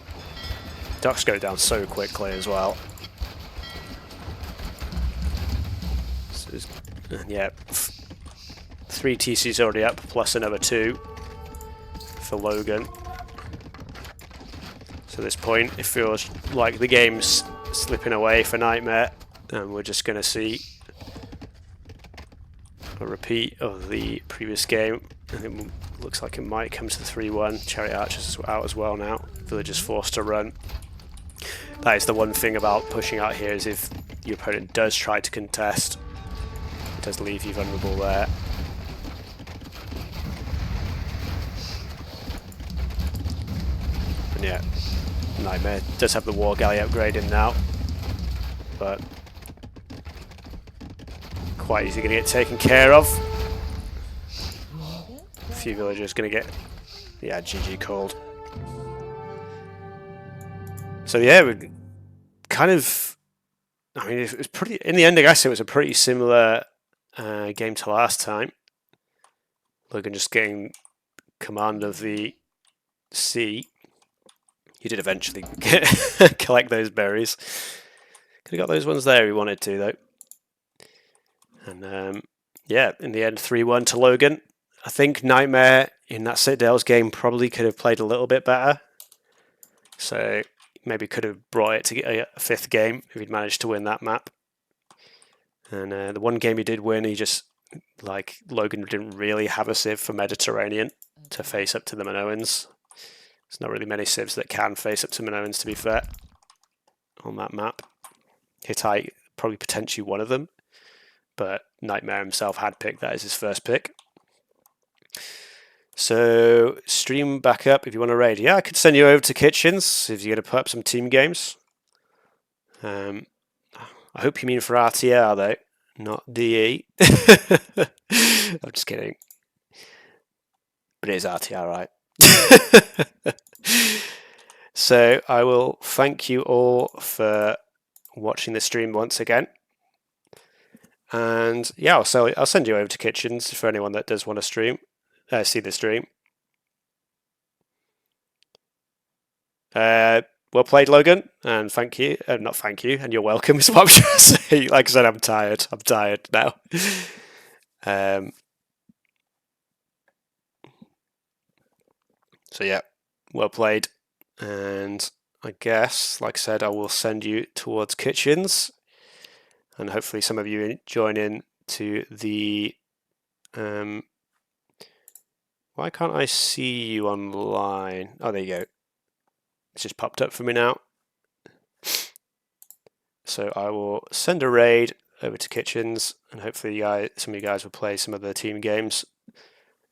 Docks go down so quickly as well. So yeah, 3 TCs already up, plus another 2 for Logan. So at this point, it feels like the game's slipping away for Nightmare, and we're just going to see a repeat of the previous game. And it looks like it might come to the 3-1. Chariot Archers is out as well now. Villagers forced to run. That is the one thing about pushing out here, is if your opponent does try to contest, it does leave you vulnerable there. And yeah, Nightmare does have the war galley upgraded now, but quite easy going to get taken care of. A few villagers going to get, yeah, GG called. So yeah, we kind of, I mean, it was pretty, in the end I guess it was a pretty similar game to last time. Logan just getting command of the sea. He did eventually collect those berries. Could have got those ones there if he wanted to, though. And yeah, in the end, 3-1 to Logan. I think Nightmare in that Citadel's game probably could have played a little bit better. So maybe could have brought it to a 5th game if he'd managed to win that map. And the one game he did win, he just, like, Logan didn't really have a civ for Mediterranean to face up to the Minoans. There's not really many civs that can face up to Minoans, to be fair, on that map. Hittite, probably potentially one of them, but Nightmare himself had picked that as his first pick. So, stream back up if you want to raid. Yeah, I could send you over to Kitchens if you're going to put up some team games. I hope you mean for RTR, though, not DE. I'm just kidding. But it is RTR, right? So I will thank you all for watching the stream once again, and yeah, I'll send you over to Kitchens for anyone that does want to stream, see the stream. Well played, Logan, and thank you. Not thank you, and you're welcome. Is what I'm trying to say. Like I said, I'm tired. I'm tired now. So yeah, well played, and I guess, like I said, I will send you towards Kitchens, and hopefully some of you join in to the. Why can't I see you online? Oh, there you go. It's just popped up for me now. So I will send a raid over to Kitchens, and hopefully some of you guys will play some of the team games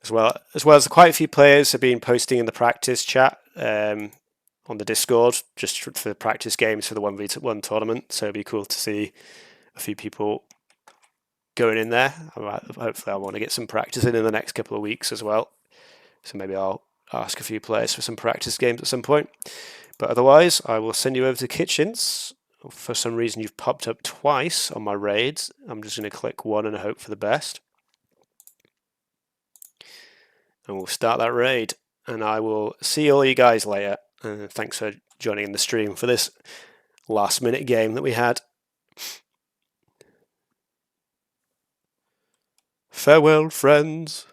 as well as quite a few players have been posting in the practice chat on the Discord just for the practice games for the 1v1 tournament. So it'd be cool to see a few people going in there. Hopefully I want to get some practice in the next couple of weeks as well. So maybe I'll ask a few players for some practice games at some point. But otherwise, I will send you over to Kitchens. For some reason, you've popped up twice on my raids. I'm just going to click one and hope for the best. And we'll start that raid. And I will see all you guys later. Thanks for joining in the stream for this last minute game that we had. Farewell, friends.